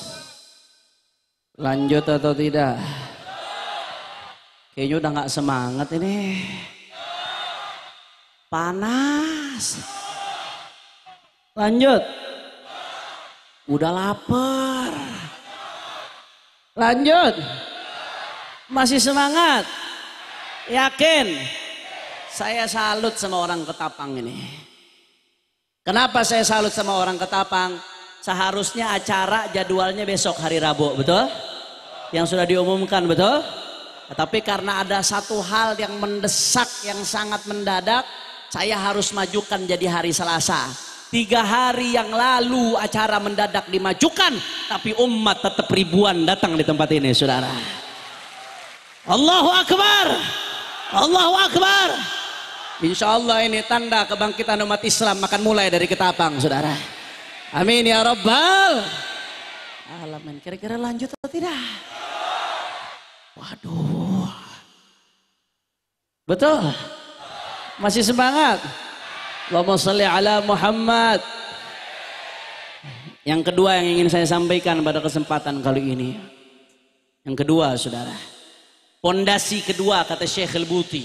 Lanjut atau tidak? Kayaknya udah nggak semangat ini. Panas. Lanjut. Udah lapar. Lanjut. Masih semangat? Yakin? Saya salut sama orang Ketapang ini. Kenapa saya salut sama orang Ketapang? Seharusnya acara jadwalnya besok hari Rabu, betul? Yang sudah diumumkan, betul? Tapi karena ada satu hal yang mendesak, yang sangat mendadak, saya harus majukan jadi hari Selasa. 3 hari yang lalu acara mendadak dimajukan, tapi umat tetap ribuan datang di tempat ini, saudara. Allahu Akbar, Allahu Akbar. Insya Allah ini tanda kebangkitan umat Islam akan mulai dari Ketapang, saudara. Amin ya Rabbal alamin. Kira-kira lanjut atau tidak? Waduh, betul? Masih semangat? Allahumma sholli ala Muhammad. Yang kedua yang ingin saya sampaikan pada kesempatan kali ini, yang kedua, saudara, pondasi kedua kata Syekh Al-Buti,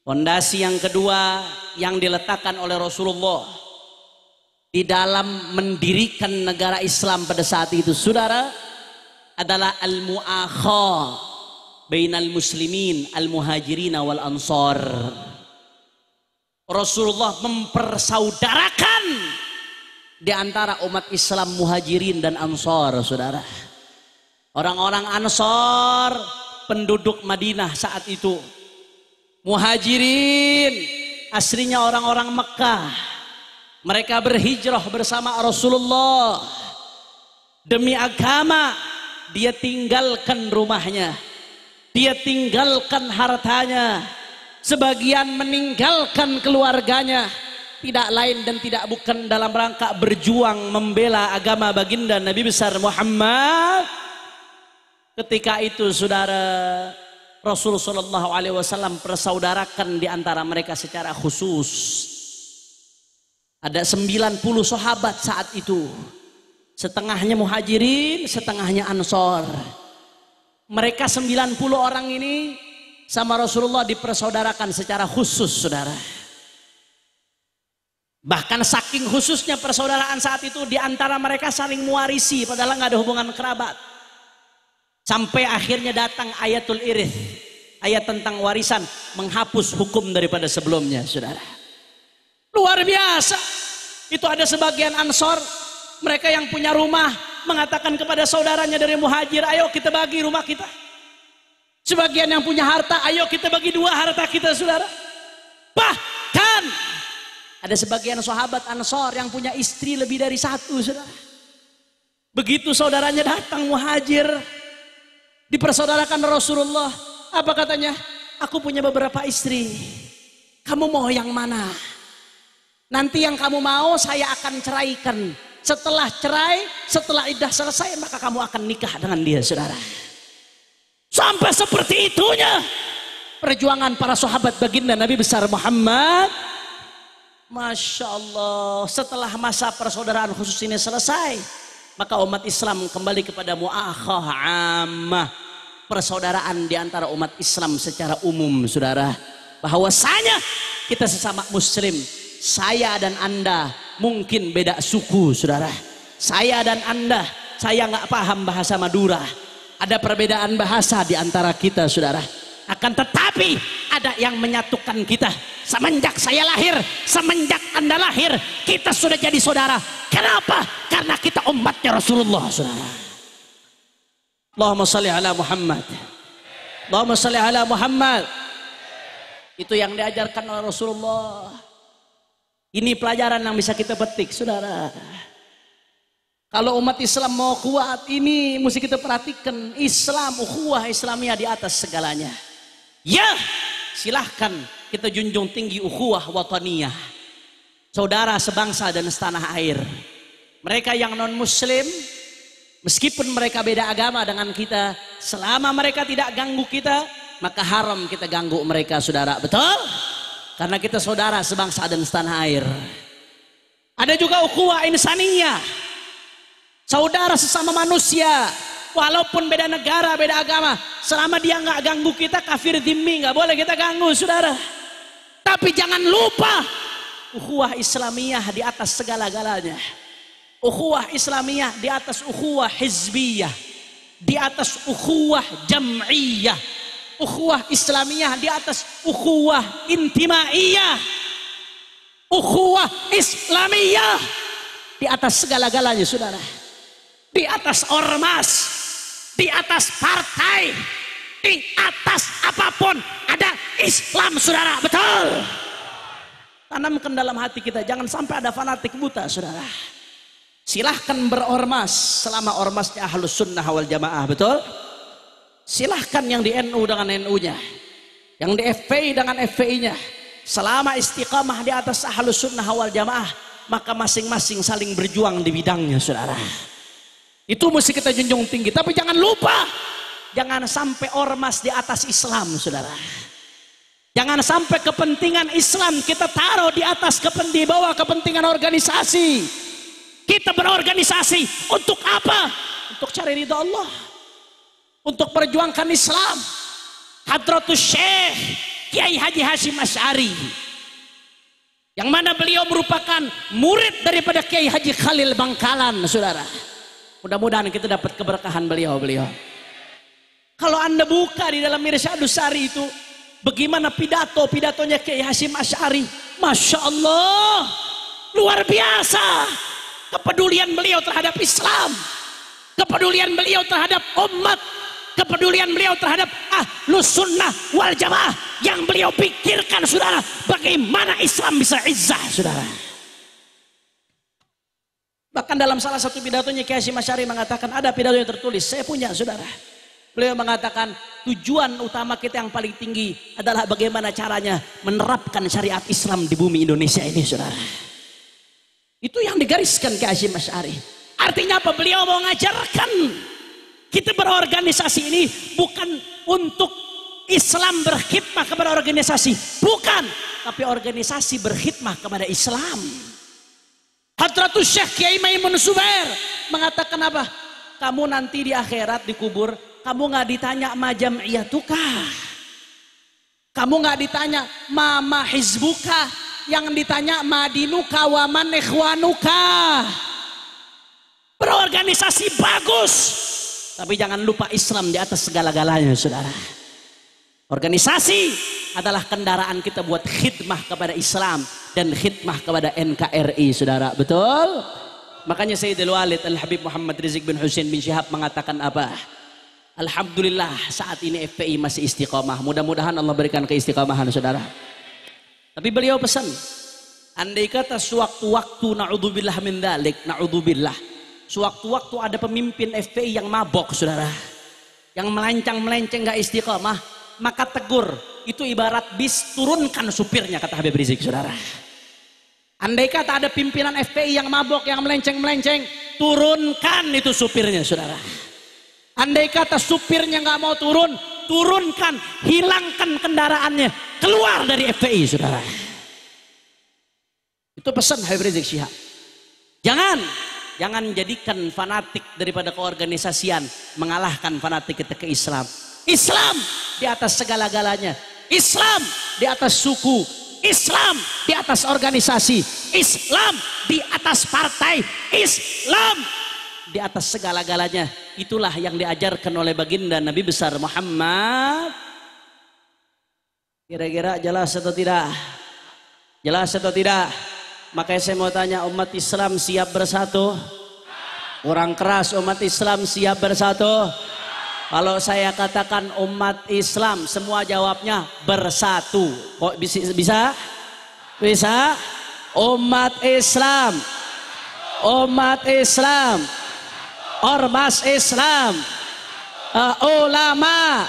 pondasi yang kedua yang diletakkan oleh Rasulullah di dalam mendirikan negara Islam pada saat itu, saudara, adalah al-mu'akha bainal muslimin al-muhajirin wal ansar. Rasulullah mempersaudarakan di antara umat Islam muhajirin dan ansar, saudara. Orang-orang ansar penduduk Madinah saat itu. Muhajirin aslinya orang-orang Mekah. Mereka berhijrah bersama Rasulullah. Demi agama dia tinggalkan rumahnya, dia tinggalkan hartanya, sebagian meninggalkan keluarganya, tidak lain dan tidak bukan dalam rangka berjuang membela agama baginda Nabi besar Muhammad. Ketika itu, saudara, Rasulullah SAW persaudarakan di antara mereka secara khusus. Ada 90 sahabat saat itu, setengahnya muhajirin, setengahnya ansor. Mereka 90 orang ini sama Rasulullah dipersaudarakan secara khusus, saudara. Bahkan saking khususnya persaudaraan saat itu, di antara mereka saling mewarisi padahal nggak ada hubungan kerabat. Sampai akhirnya datang ayatul irith, ayat tentang warisan, menghapus hukum daripada sebelumnya, saudara. Luar biasa. Itu ada sebagian Ansor, mereka yang punya rumah, mengatakan kepada saudaranya dari Muhajir, ayo kita bagi rumah kita. Sebagian yang punya harta, ayo kita bagi dua harta kita, saudara. Bahkan ada sebagian sahabat Ansor yang punya istri lebih dari satu, saudara. Begitu saudaranya datang Muhajir, dipersaudarakan Rasulullah, apa katanya? Aku punya beberapa istri, kamu mau yang mana? Nanti yang kamu mau saya akan ceraikan. Setelah cerai, setelah iddah selesai, maka kamu akan nikah dengan dia, saudara. Sampai seperti itunya perjuangan para sahabat baginda Nabi besar Muhammad. Masya Allah. Setelah masa persaudaraan khusus ini selesai, maka umat Islam kembali kepada mu'akhah ammah, persaudaraan di antara umat Islam secara umum, saudara. Bahwasanya kita sesama muslim, saya dan anda mungkin beda suku, saudara. Saya dan anda, saya nggak paham bahasa Madura. Ada perbedaan bahasa di antara kita, saudara. Akan tetapi ada yang menyatukan kita. Semenjak saya lahir, semenjak anda lahir, kita sudah jadi saudara. Kenapa? Karena kita umatnya Rasulullah, saudara. Allahumma salli ala Muhammad. Allahumma salli ala Muhammad. Itu yang diajarkan oleh Rasulullah. Ini pelajaran yang bisa kita petik, saudara. Kalau umat Islam mau kuat, ini mesti kita perhatikan. Islam, ukhuwah Islamiyah di atas segalanya. Ya, silahkan kita junjung tinggi ukhuwah wataniyah, saudara sebangsa dan setanah air. Mereka yang non muslim, meskipun mereka beda agama dengan kita, selama mereka tidak ganggu kita, maka haram kita ganggu mereka, saudara. Betul? Karena kita saudara sebangsa dan setanah air. Ada juga ukhuwah insaniyah, saudara sesama manusia, walaupun beda negara, beda agama, selama dia nggak ganggu kita, kafir dhimmi, nggak boleh kita ganggu, saudara. Tapi jangan lupa ukhuwah Islamiyah di atas segala-galanya. Ukhuwah Islamiyah di atas ukhuwah hizbiyah, di atas ukhuwah jam'iyah. Ukhuwah Islamiyah di atas ukhuwah intimaiyah. Ukhuwah Islamiyah di atas segala-galanya, saudara. Di atas ormas, di atas partai, di atas apapun ada Islam, saudara. Betul? Tanamkan dalam hati kita, jangan sampai ada fanatik buta, saudara. Silahkan berormas selama ormasnya Ahlus Sunnah wal Jamaah. Betul? Silahkan yang di NU dengan NU-nya, yang di FPI dengan FPI-nya. Selama istiqamah di atas Ahlus Sunnah wal Jamaah, maka masing-masing saling berjuang di bidangnya, saudara. Itu mesti kita junjung tinggi. Tapi jangan lupa, jangan sampai ormas di atas Islam, saudara. Jangan sampai kepentingan Islam kita taruh di atas di bawah kepentingan organisasi. Kita berorganisasi untuk apa? Untuk cari ridha Allah, untuk perjuangkan Islam. Hadratus Syekh Kiai Haji Hashim Asy'ari, yang mana beliau merupakan murid daripada Kiai Haji Khalil Bangkalan, saudara. Mudah-mudahan kita dapat keberkahan beliau. Kalau anda buka di dalam Irsyadus Sari itu, bagaimana pidatonya Kiai Hashim Asy'ari, Masya Allah, luar biasa. Kepedulian beliau terhadap Islam, kepedulian beliau terhadap umat, kepedulian beliau terhadap Ahlus Sunnah wal Jamaah. Yang beliau pikirkan, saudara, bagaimana Islam bisa izzah, saudara. Bahkan dalam salah satu pidatonya Kiai Hashim Asy'ari mengatakan, ada pidato yang tertulis, saya punya, saudara. Beliau mengatakan tujuan utama kita yang paling tinggi adalah bagaimana caranya menerapkan syariat Islam di bumi Indonesia ini, saudara. Itu yang digariskan Kiai Hashim Asy'ari. Artinya apa? Beliau mau ngajarkan kita berorganisasi ini bukan untuk Islam berkhidmah kepada organisasi, bukan, tapi organisasi berkhidmah kepada Islam. Hadratus Syekh Kiai Maimun Zubair mengatakan apa? Kamu nanti di akhirat dikubur, kamu nggak ditanya ma jam'iyatukah, kamu nggak ditanya ma hizbuka, yang ditanya madinuka wa man ikhwanuka. Berorganisasi bagus, tapi jangan lupa Islam di atas segala-galanya, saudara. Organisasi adalah kendaraan kita buat khidmah kepada Islam dan khidmah kepada NKRI, saudara. Betul? Makanya Sayyidul Walid Al-Habib Muhammad Rizik bin Husain bin Syihab mengatakan apa? Alhamdulillah saat ini FPI masih istiqomah. Mudah-mudahan Allah berikan keistiqomahan, saudara. Tapi beliau pesan, andai kata sewaktu-waktu na'udzubillah min dzalik, na'udzubillah, sewaktu-waktu ada pemimpin FPI yang mabok, saudara, yang melenceng-melenceng gak istiqomah, maka tegur. Itu ibarat bis, turunkan supirnya, kata Habib Rizik, saudara. Andai kata ada pimpinan FPI yang mabok, yang melenceng-melenceng, turunkan itu supirnya, saudara. Andai kata supirnya nggak mau turun, turunkan, hilangkan kendaraannya, keluar dari FPI, saudara. Itu pesan Habib Rizik Syihab. Jangan jadikan fanatik daripada keorganisasian mengalahkan fanatik kita ke Islam. Islam di atas segala-galanya. Islam di atas suku, Islam di atas organisasi, Islam di atas partai, Islam di atas segala-galanya. Itulah yang diajarkan oleh baginda Nabi besar Muhammad. Kira-kira jelas atau tidak? Jelas atau tidak? Makanya saya mau tanya, umat Islam siap bersatu? Kurang keras, umat Islam siap bersatu? Kalau saya katakan umat Islam, semua jawabnya bersatu. Kok bisa? Bisa? Umat Islam, umat Islam, ormas Islam, ulama,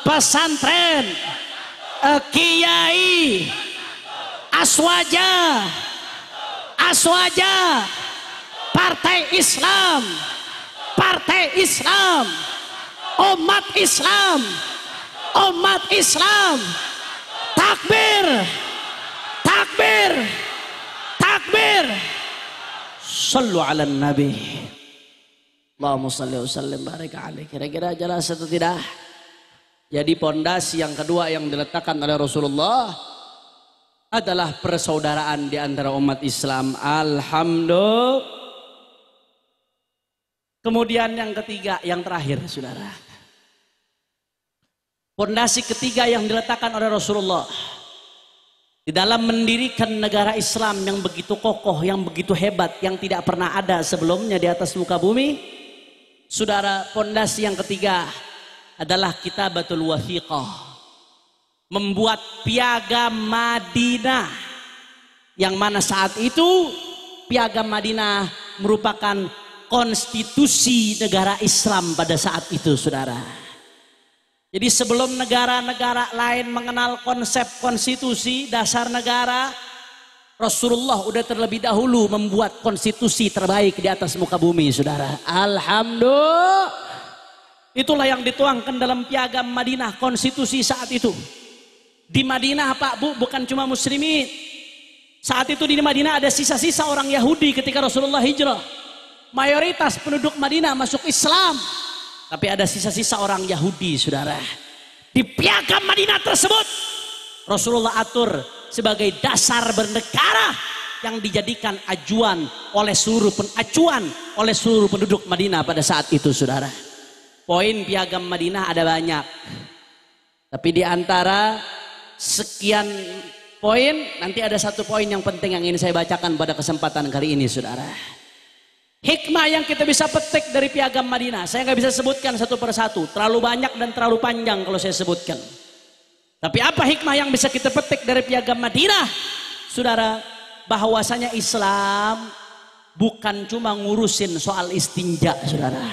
pesantren, kiai, aswaja, partai Islam, umat Islam, takbir, sallu ala nabi, Allahumma salli wa sallim barik alaihi. Kira-kira jelas atau tidak? Jadi pondasi yang kedua yang diletakkan oleh Rasulullah adalah persaudaraan di antara umat Islam. Alhamdulillah. Kemudian yang ketiga, yang terakhir, saudara. Pondasi ketiga yang diletakkan oleh Rasulullah di dalam mendirikan negara Islam yang begitu kokoh, yang begitu hebat, yang tidak pernah ada sebelumnya di atas muka bumi. Saudara, pondasi yang ketiga adalah Kitabatul Wathiqah, membuat piagam Madinah, yang mana saat itu piagam Madinah merupakan konstitusi negara Islam pada saat itu, saudara. Jadi sebelum negara-negara lain mengenal konsep konstitusi dasar negara, Rasulullah udah terlebih dahulu membuat konstitusi terbaik di atas muka bumi, saudara. Alhamdulillah. Itulah yang dituangkan dalam piagam Madinah, konstitusi saat itu. Di Madinah, Pak Bu, bukan cuma muslimin. Saat itu di Madinah ada sisa-sisa orang Yahudi ketika Rasulullah hijrah. Mayoritas penduduk Madinah masuk Islam, tapi ada sisa-sisa orang Yahudi, saudara. Di piagam Madinah tersebut Rasulullah atur sebagai dasar bernegara yang dijadikan acuan oleh seluruh penduduk Madinah pada saat itu, saudara. Poin piagam Madinah ada banyak, tapi di antara sekian poin, nanti ada satu poin yang penting yang ingin saya bacakan pada kesempatan kali ini, saudara. Hikmah yang kita bisa petik dari piagam Madinah, saya nggak bisa sebutkan satu persatu, terlalu banyak dan terlalu panjang kalau saya sebutkan. Tapi apa hikmah yang bisa kita petik dari piagam Madinah, saudara? Bahwasanya Islam bukan cuma ngurusin soal istinja, saudara.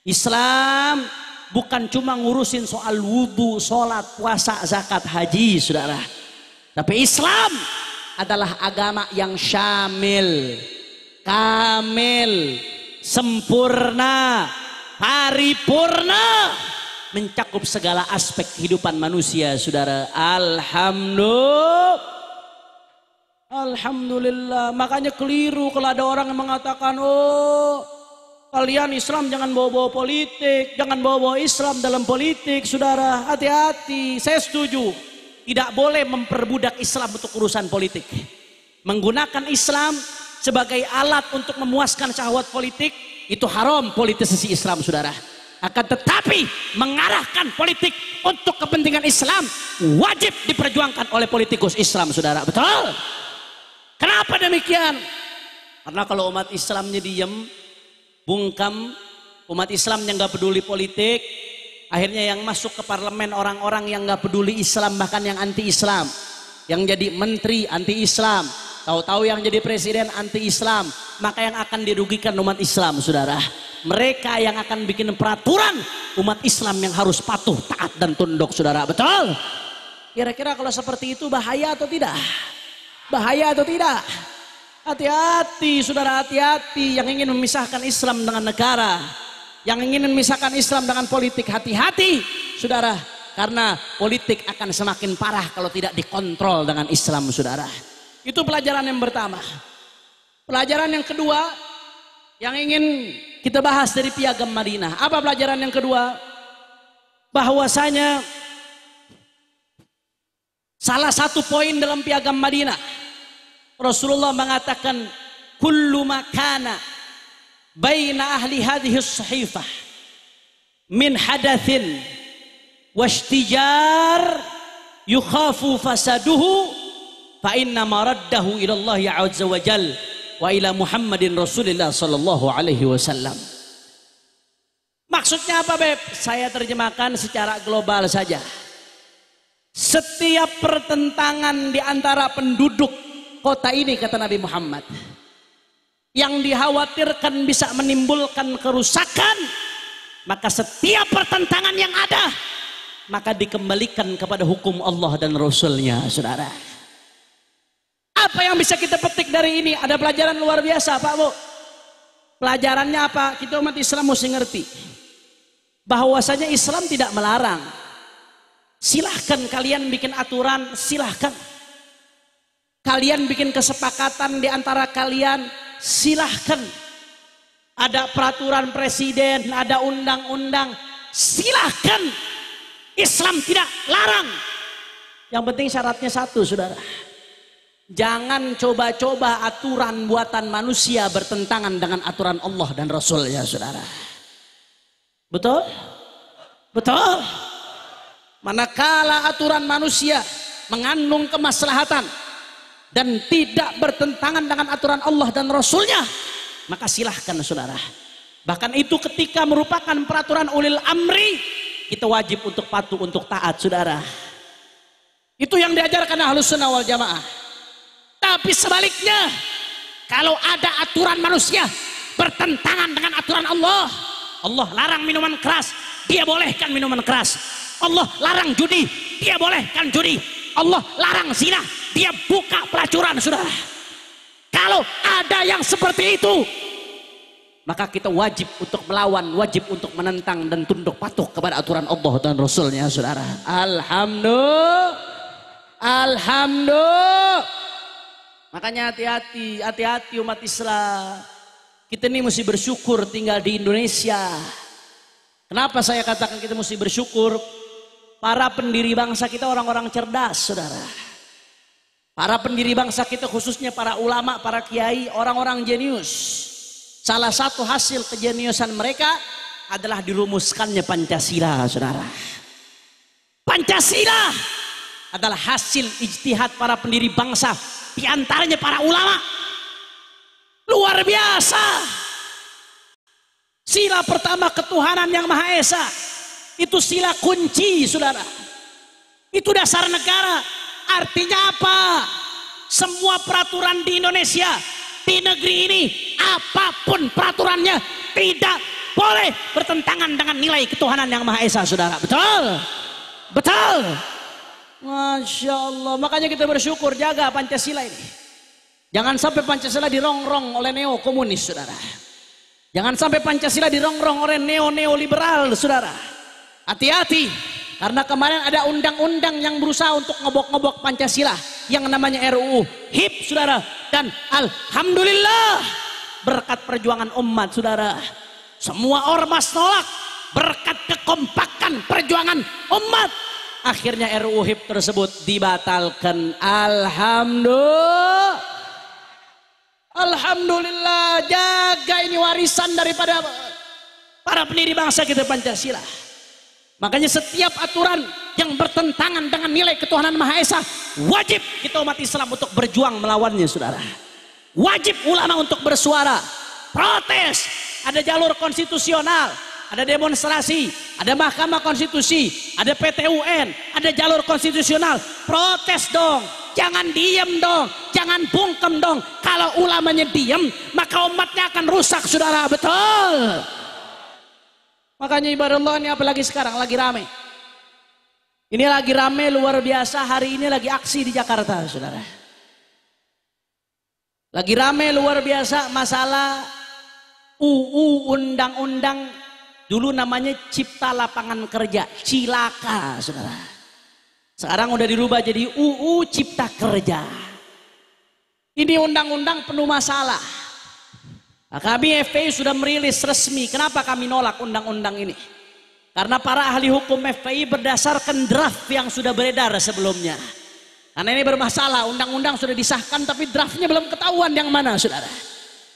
Islam bukan cuma ngurusin soal wudhu, sholat, puasa, zakat, haji, saudara. Tapi Islam adalah agama yang syamil, kamil, sempurna, paripurna, mencakup segala aspek kehidupan manusia, saudara. Alhamdulillah. Makanya keliru kalau ada orang yang mengatakan, oh kalian Islam jangan bawa-bawa politik, jangan bawa-bawa Islam dalam politik, saudara. Hati-hati. Saya setuju, tidak boleh memperbudak Islam untuk urusan politik. Menggunakan Islam sebagai alat untuk memuaskan syahwat politik itu haram politisasi Islam, saudara. Akan tetapi mengarahkan politik untuk kepentingan Islam wajib diperjuangkan oleh politikus Islam, saudara. Betul? Kenapa demikian? Karena kalau umat Islamnya diem, bungkam, umat Islamnya nggak peduli politik, akhirnya yang masuk ke parlemen orang-orang yang nggak peduli Islam, bahkan yang anti-Islam, yang jadi menteri anti-Islam, tahu-tahu yang jadi presiden anti-Islam, maka yang akan dirugikan umat Islam, saudara. Mereka yang akan bikin peraturan umat Islam yang harus patuh, taat dan tunduk, saudara. Betul? Kira-kira kalau seperti itu bahaya atau tidak? Bahaya atau tidak? Hati-hati, saudara, hati-hati yang ingin memisahkan Islam dengan negara, yang ingin memisahkan Islam dengan politik, hati-hati, saudara, karena politik akan semakin parah kalau tidak dikontrol dengan Islam, saudara. Itu pelajaran yang pertama. Pelajaran yang kedua yang ingin kita bahas dari Piagam Madinah. Apa pelajaran yang kedua? Bahwasanya salah satu poin dalam Piagam Madinah, Rasulullah mengatakan kullu makana baina ahli hadhihi as-sahifah min hadatsin washtijar yukhafu fasaduhu fa inna maraddahu ila Allah azza wa jal wa ila Muhammadin Rasulillah sallallahu alaihi wasallam. Maksudnya apa, Beb? Saya terjemahkan secara global saja. Setiap pertentangan di antara penduduk kota ini, kata Nabi Muhammad, yang dikhawatirkan bisa menimbulkan kerusakan, maka setiap pertentangan yang ada maka dikembalikan kepada hukum Allah dan Rasulnya, saudara. Apa yang bisa kita petik dari ini? Ada pelajaran luar biasa, Pak Bu. Pelajarannya apa? Kita umat Islam mesti ngerti bahwasanya Islam tidak melarang. Silahkan kalian bikin aturan, silahkan kalian bikin kesepakatan di antara kalian, silahkan. Ada peraturan presiden, ada undang-undang, silahkan. Islam tidak larang. Yang penting syaratnya satu, saudara. Jangan coba-coba aturan buatan manusia bertentangan dengan aturan Allah dan Rasulnya, saudara. Betul? Betul? Manakala aturan manusia mengandung kemaslahatan dan tidak bertentangan dengan aturan Allah dan Rasulnya, maka silahkan, saudara. Bahkan itu ketika merupakan peraturan ulil amri, kita wajib untuk patuh, untuk taat, saudara. Itu yang diajarkan Ahlus Sunnah wal Jamaah. Tapi sebaliknya, kalau ada aturan manusia bertentangan dengan aturan Allah, Allah larang minuman keras, dia bolehkan minuman keras. Allah larang judi, dia bolehkan judi. Allah larang zina, dia buka pelacuran, saudara. Kalau ada yang seperti itu, maka kita wajib untuk melawan, wajib untuk menentang dan tunduk patuh kepada aturan Allah dan Rasulnya, saudara. Alhamdulillah, alhamdulillah. Makanya hati-hati, hati-hati umat Islam. Kita ini mesti bersyukur tinggal di Indonesia. Kenapa saya katakan kita mesti bersyukur? Para pendiri bangsa kita orang-orang cerdas, saudara. Para pendiri bangsa kita khususnya para ulama, para kiai, orang-orang jenius. Salah satu hasil kejeniusan mereka adalah dirumuskannya Pancasila, saudara. Pancasila adalah hasil ijtihad para pendiri bangsa, di antaranya para ulama. Luar biasa. Sila pertama ketuhanan yang Maha Esa, itu sila kunci, saudara. Itu dasar negara. Artinya apa? Semua peraturan di Indonesia, di negeri ini, apapun peraturannya tidak boleh bertentangan dengan nilai ketuhanan yang Maha Esa, saudara. Betul? Betul? Masya Allah. Makanya kita bersyukur, jaga Pancasila ini. Jangan sampai Pancasila dirongrong oleh neo-komunis, saudara. Jangan sampai Pancasila dirongrong oleh neo-neoliberal, saudara. Hati-hati, karena kemarin ada undang-undang yang berusaha untuk ngebok-ngebok Pancasila, yang namanya RUU HIP, saudara. Dan alhamdulillah, berkat perjuangan umat, saudara, semua ormas nolak. Berkat kekompakan perjuangan umat, Akhirnya RUU HIP tersebut dibatalkan. Alhamdulillah, jaga ini warisan daripada para pendiri bangsa kita Pancasila. Makanya setiap aturan yang bertentangan dengan nilai ketuhanan Maha Esa, wajib kita umat Islam untuk berjuang melawannya, saudara. Wajib ulama untuk bersuara, protes. Ada jalur konstitusional, ada demonstrasi, ada Mahkamah Konstitusi, ada PT UN, ada jalur konstitusional. Protes dong, jangan diem dong, jangan bungkem dong. Kalau ulamanya diem, maka umatnya akan rusak, saudara. Betul. Makanya ibadah Allah ini apalagi sekarang lagi rame. Ini lagi rame luar biasa. Hari ini lagi aksi di Jakarta, saudara. Lagi rame luar biasa masalah UU undang-undang. Dulu namanya Cipta Lapangan Kerja, Cilaka, saudara. Sekarang udah dirubah jadi UU Cipta Kerja. Ini undang-undang penuh masalah. Nah, kami FPI sudah merilis resmi. Kenapa kami nolak undang-undang ini? Karena para ahli hukum FPI berdasarkan draft yang sudah beredar sebelumnya. Karena ini bermasalah, undang-undang sudah disahkan tapi draftnya belum ketahuan yang mana, saudara.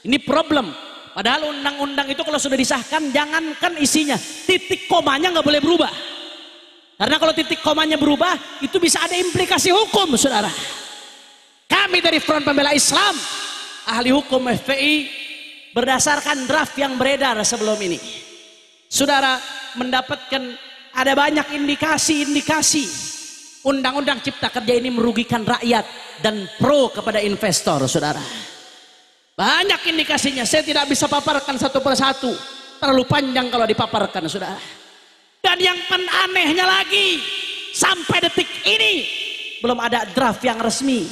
Ini problem. Padahal undang-undang itu kalau sudah disahkan, jangankan isinya, titik komanya nggak boleh berubah. Karena kalau titik komanya berubah, itu bisa ada implikasi hukum, saudara. Kami dari Front Pembela Islam, ahli hukum FPI, berdasarkan draft yang beredar sebelum ini, saudara, mendapatkan ada banyak indikasi-indikasi undang-undang Cipta Kerja ini merugikan rakyat dan pro kepada investor, saudara. Banyak indikasinya, saya tidak bisa paparkan satu persatu, terlalu panjang kalau dipaparkan, saudara. Dan yang anehnya lagi, sampai detik ini belum ada draft yang resmi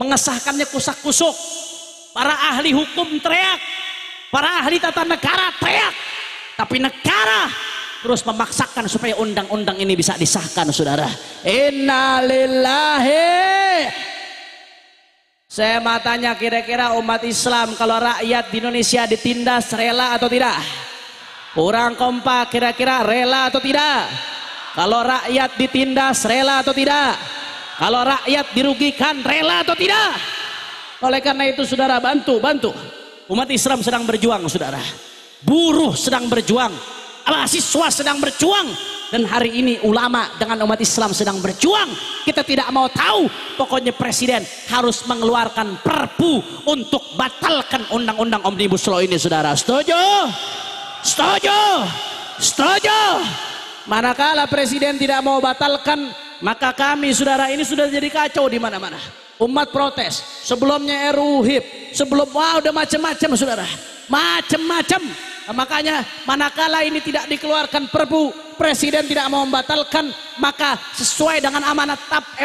mengesahkannya. Kusak-kusuk, para ahli hukum teriak, para ahli tata negara teriak, tapi negara terus memaksakan supaya undang-undang ini bisa disahkan, saudara. Innalillahi. Saya mau tanya, kira-kira umat Islam kalau rakyat di Indonesia ditindas rela atau tidak? Kurang kompak, kira-kira rela atau tidak? Kalau rakyat ditindas rela atau tidak? Kalau rakyat dirugikan rela atau tidak? Oleh karena itu, saudara, bantu. Umat Islam sedang berjuang, saudara. Buruh sedang berjuang, mahasiswa sedang berjuang, dan hari ini ulama dengan umat Islam sedang berjuang. Kita tidak mau tahu, pokoknya presiden harus mengeluarkan perpu untuk batalkan undang-undang Omnibus Law ini, saudara. Setuju? Manakala presiden tidak mau batalkan, maka kami, saudara, ini sudah jadi kacau di mana-mana. Umat protes, sebelumnya RUU HIP, udah macam-macam, saudara, macam-macam. Makanya manakala ini tidak dikeluarkan perpu, presiden tidak mau membatalkan, maka sesuai dengan amanat TAP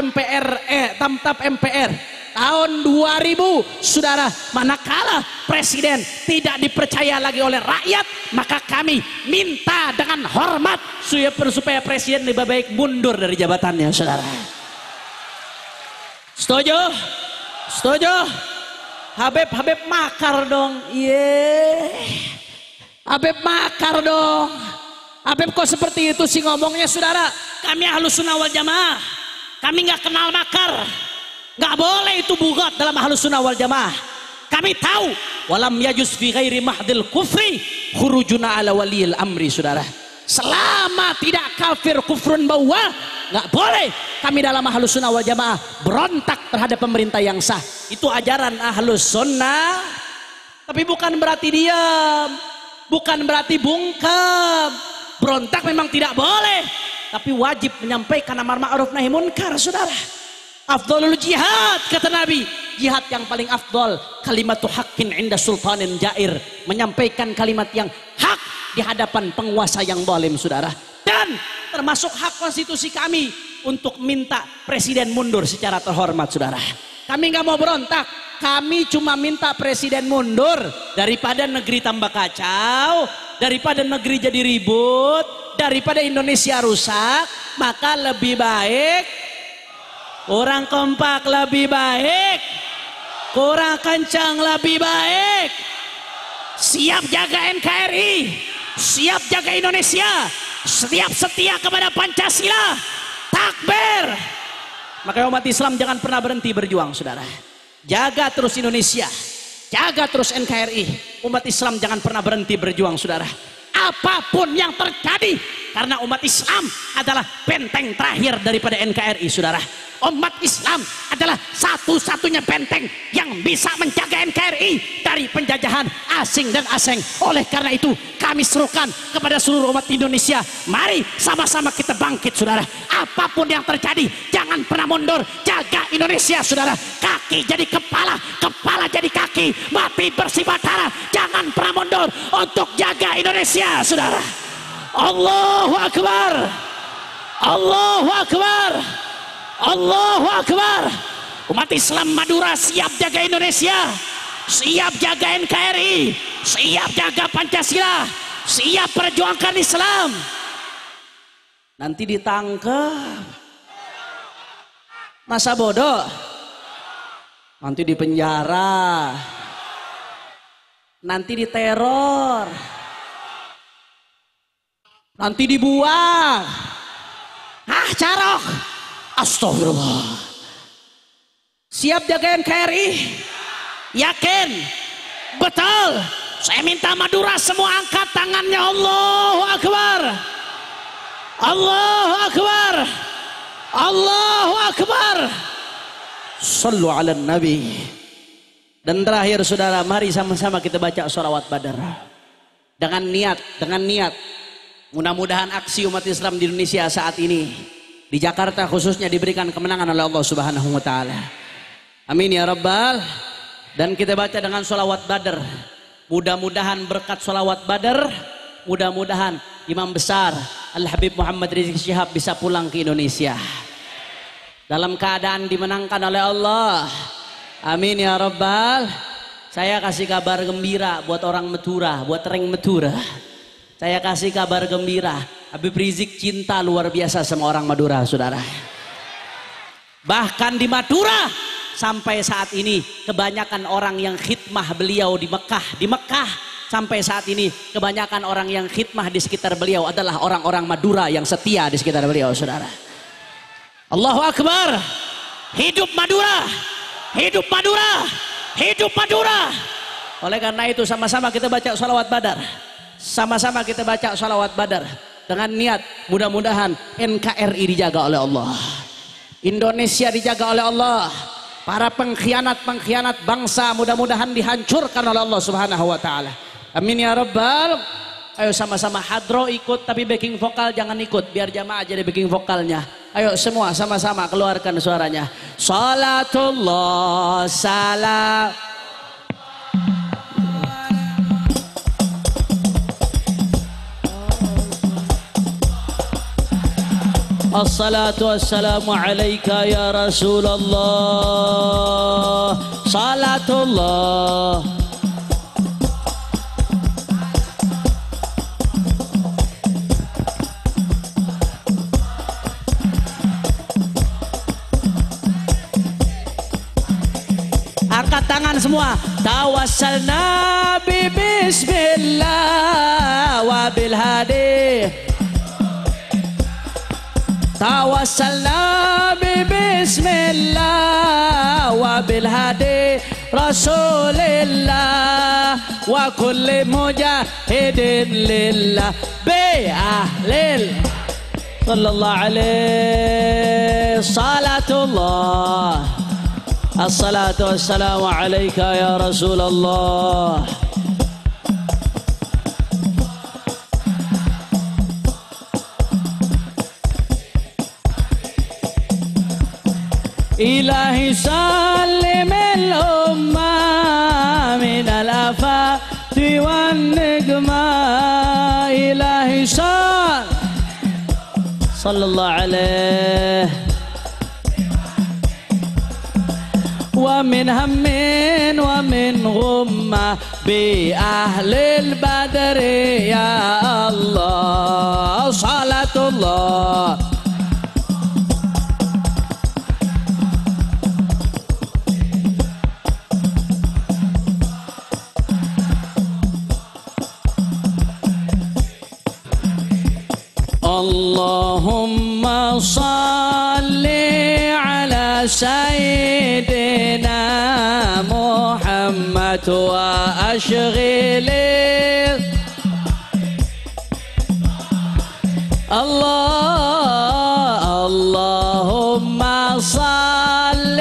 MPR tahun 2000, saudara, manakala presiden tidak dipercaya lagi oleh rakyat, maka kami minta dengan hormat supaya presiden lebih baik mundur dari jabatannya, saudara. Setuju? Habib makar dong. Habib makar dong. Habib kok seperti itu sih ngomongnya, saudara? Kami Ahlus Sunnah wal Jamaah, kami nggak kenal makar. Nggak boleh itu bugat dalam Ahlus Sunnah wal Jamaah. Kami tahu walam yajuz fi ghairi mahdil kufri khurujuna ala waliyil amri, saudara. Selama tidak kafir kufrun bawah, nggak boleh kami dalam Ahlus Sunnah wal Jamaah berontak terhadap pemerintah yang sah. Itu ajaran Ahlus Sunnah. Tapi bukan berarti diam, bukan berarti bungkam. Berontak memang tidak boleh, tapi wajib menyampaikan amar ma'ruf nahi munkar, saudara. Afdalul jihad, kata Nabi, jihad yang paling afdal kalimatu haqqin inda sultanin jair, menyampaikan kalimat yang hak di hadapan penguasa yang zalim, saudara. Dan termasuk hak konstitusi kami untuk minta presiden mundur secara terhormat, saudara. Kami nggak mau berontak, kami cuma minta presiden mundur daripada negeri tambah kacau, daripada negeri jadi ribut, daripada Indonesia rusak. Maka lebih baik, kurang kompak, lebih baik, kurang kencang, lebih baik, siap jaga NKRI, siap jaga Indonesia, siap setia kepada Pancasila, takbir. Makanya umat Islam jangan pernah berhenti berjuang, saudara. Jaga terus Indonesia, jaga terus NKRI. Umat Islam jangan pernah berhenti berjuang, saudara. Apapun yang terjadi, karena umat Islam adalah benteng terakhir daripada NKRI, saudara. Umat Islam adalah satu-satunya benteng yang bisa menjaga NKRI dari penjajahan asing dan asing. Oleh karena itu kami serukan kepada seluruh umat Indonesia, mari sama-sama kita bangkit, saudara. Apapun yang terjadi jangan pernah mundur, jaga Indonesia, saudara. Kaki jadi kepala, kepala jadi kaki, mati bersifat darah, jangan pernah mundur untuk jaga Indonesia, saudara. Allahu Akbar, Allahu Akbar, Allahu Akbar. Umat Islam Madura siap jaga Indonesia, siap jaga NKRI, siap jaga Pancasila, siap perjuangkan Islam. Nanti ditangkap, masa bodoh, nanti dipenjara, nanti diteror, nanti dibuang. Ah, carok. Astagfirullah. Siap jaga NKRI? Yakin? Betul. Saya minta Madura semua angkat tangannya. Allahu Akbar, Allahu Akbar, Allahu Akbar. Sallu ala Nabi. Dan terakhir, saudara, mari sama-sama kita baca sholawat Badar dengan niat. Mudah-mudahan aksi umat Islam di Indonesia saat ini, di Jakarta khususnya, diberikan kemenangan oleh Allah Subhanahu wa Ta'ala. Amin ya Rabbal. Dan kita baca dengan sholawat Badar. Mudah-mudahan berkat sholawat Badar, mudah-mudahan Imam Besar Al-Habib Muhammad Rizik Syihab bisa pulang ke Indonesia dalam keadaan dimenangkan oleh Allah. Amin ya Rabbal. Saya kasih kabar gembira buat orang Madura, buat Reng Madura. Saya kasih kabar gembira, Habib Rizik cinta luar biasa sama orang Madura, saudara. Bahkan di Madura sampai saat ini kebanyakan orang yang khidmah beliau di Mekah sampai saat ini kebanyakan orang yang khidmah di sekitar beliau adalah orang-orang Madura yang setia di sekitar beliau, saudara. Allahu Akbar. Hidup Madura, hidup Madura, hidup Madura. Oleh karena itu sama-sama kita baca sholawat Badar. Sama-sama kita baca sholawat Badar dengan niat mudah-mudahan NKRI dijaga oleh Allah, Indonesia dijaga oleh Allah, para pengkhianat-pengkhianat bangsa mudah-mudahan dihancurkan oleh Allah Subhanahu wa Ta'ala. Amin ya Rabbal. Ayo sama-sama hadro ikut, tapi backing vokal jangan ikut, biar jamaah jadi backing vokalnya. Ayo semua sama-sama keluarkan suaranya. Salatullah salam. Assalatu wassalamu alaika ya Rasulullah. Salatullah. Angkat tangan semua. Tawassalna bi bismillah wa bil hadi. Tawassalna bi bismillah wa bil hadi Rasulillah wa kulli mujahidin lillah bi ahlil sallallahu alaihi salatullah. Assalatu wassalamu alaika ya Rasulullah. إلهي سلم الأمة من الآفات والنقمة. إلهي صلى الله عليه ومن هم ومن غمة بأهل البدر يا الله. صلاة الله. اللهم صل سيدنا محمد وأشغل الله اللهم صل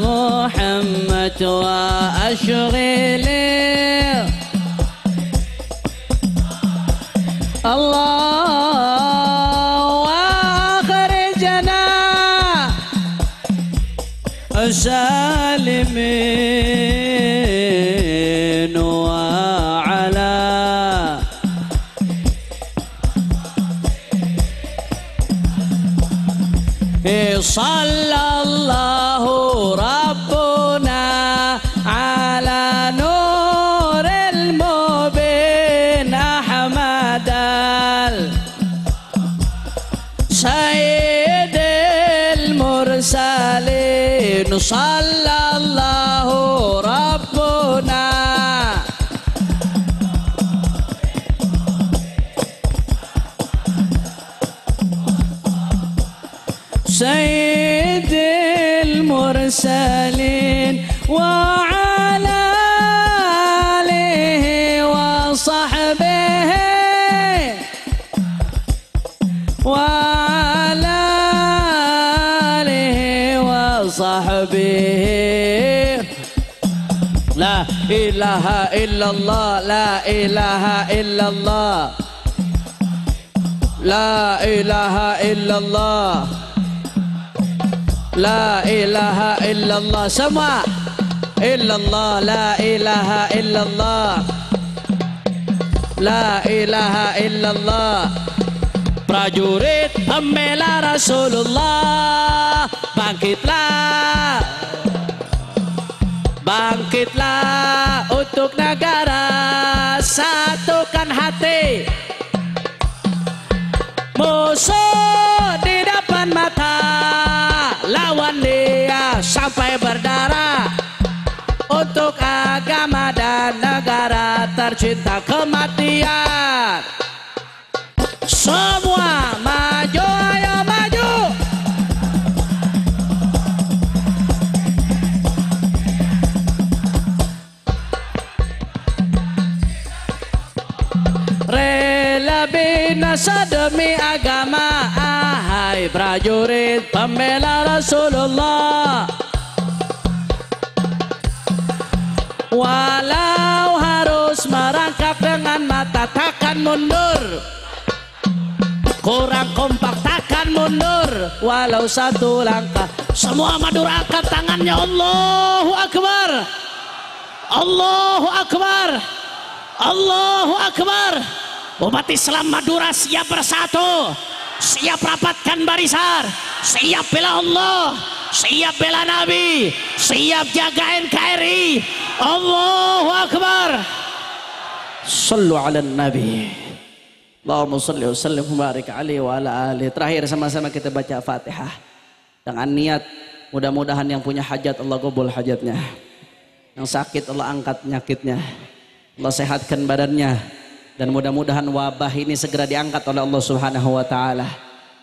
محمد وأشغل الله وأخرجنا سالمين وعلى صلى الله ربنا على نور المبين أحمد سيد المرسلين صلى الله ربنا سيد المرسلين وعلى آله وصحبه وعلى آله وصحبه لا إله إلا الله لا إله إلا الله لا إله إلا الله لا إله إلا الله semua illallah la ilaha illallah la ilaha illallah prajurit pembela Rasulullah bangkitlah bangkitlah untuk negara satukan hati musuh di depan mata lawan dia sampai berdarah untuk agama dan negara tercinta kematian semua maju ayo maju rela binasa demi agama hai prajurit pembela Rasulullah walau harus merangkap dengan mata takkan mundur kurang kompak takkan mundur walau satu langkah semua Madura angkat tangannya Allahu Akbar Allahu Akbar Allahu Akbar umat Islam Madura siap bersatu siap rapatkan barisan siap bela Allah siap bela Nabi siap jaga NKRI Allahu Akbar sallu ala Nabi Allahumma salli wa sallim wa barik alaihi wa ala alihi terakhir sama-sama kita baca Fatihah dengan niat mudah-mudahan yang punya hajat Allah qabul hajatnya yang sakit Allah angkat penyakitnya Allah sehatkan badannya dan mudah-mudahan wabah ini segera diangkat oleh Allah Subhanahu wa taala.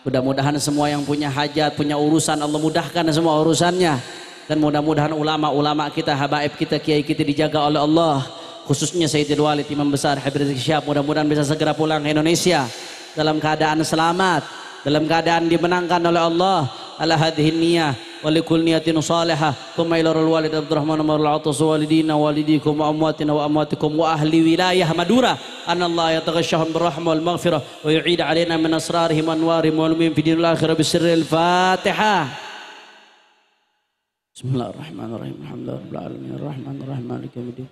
Mudah-mudahan semua yang punya hajat, punya urusan Allah mudahkan semua urusannya. Dan mudah-mudahan ulama-ulama kita, habaib kita, kiai kita dijaga oleh Allah. Khususnya Sayyidul Walid Imam Besar Habib Rizik Syihab mudah-mudahan bisa segera pulang ke Indonesia dalam keadaan selamat, dalam keadaan dimenangkan oleh Allah. Ala hadhihi niyyah wa likul niyatin salihah kuma ila walid Abdurrahman Amarul Atas walidina walidikum wa amwatina wa amwatikum wa ahli wilayah Madura anallahu yataghashshahum birrahmah wal maghfirah wa yu'id alaina min asrarihim anwarihim wal min fi dinil akhirah bisirril Fatihah. Bismillahirrahmanirrahim. Alhamdulillahirabbil alamin arrahmanir rahim maliki yaumiddin.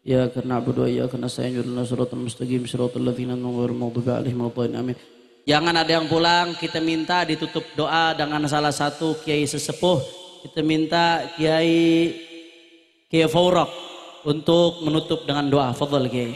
Iyyaka na'budu wa iyyaka nasta'in ihdinas siratal mustaqim siratal ladzina an'amta 'alaihim ghairil alaihim waladdallin amin. Jangan ada yang pulang, kita minta ditutup doa dengan salah satu kiai sesepuh. Kita minta Kiai Fauraq untuk menutup dengan doa. Fadhal Kiai.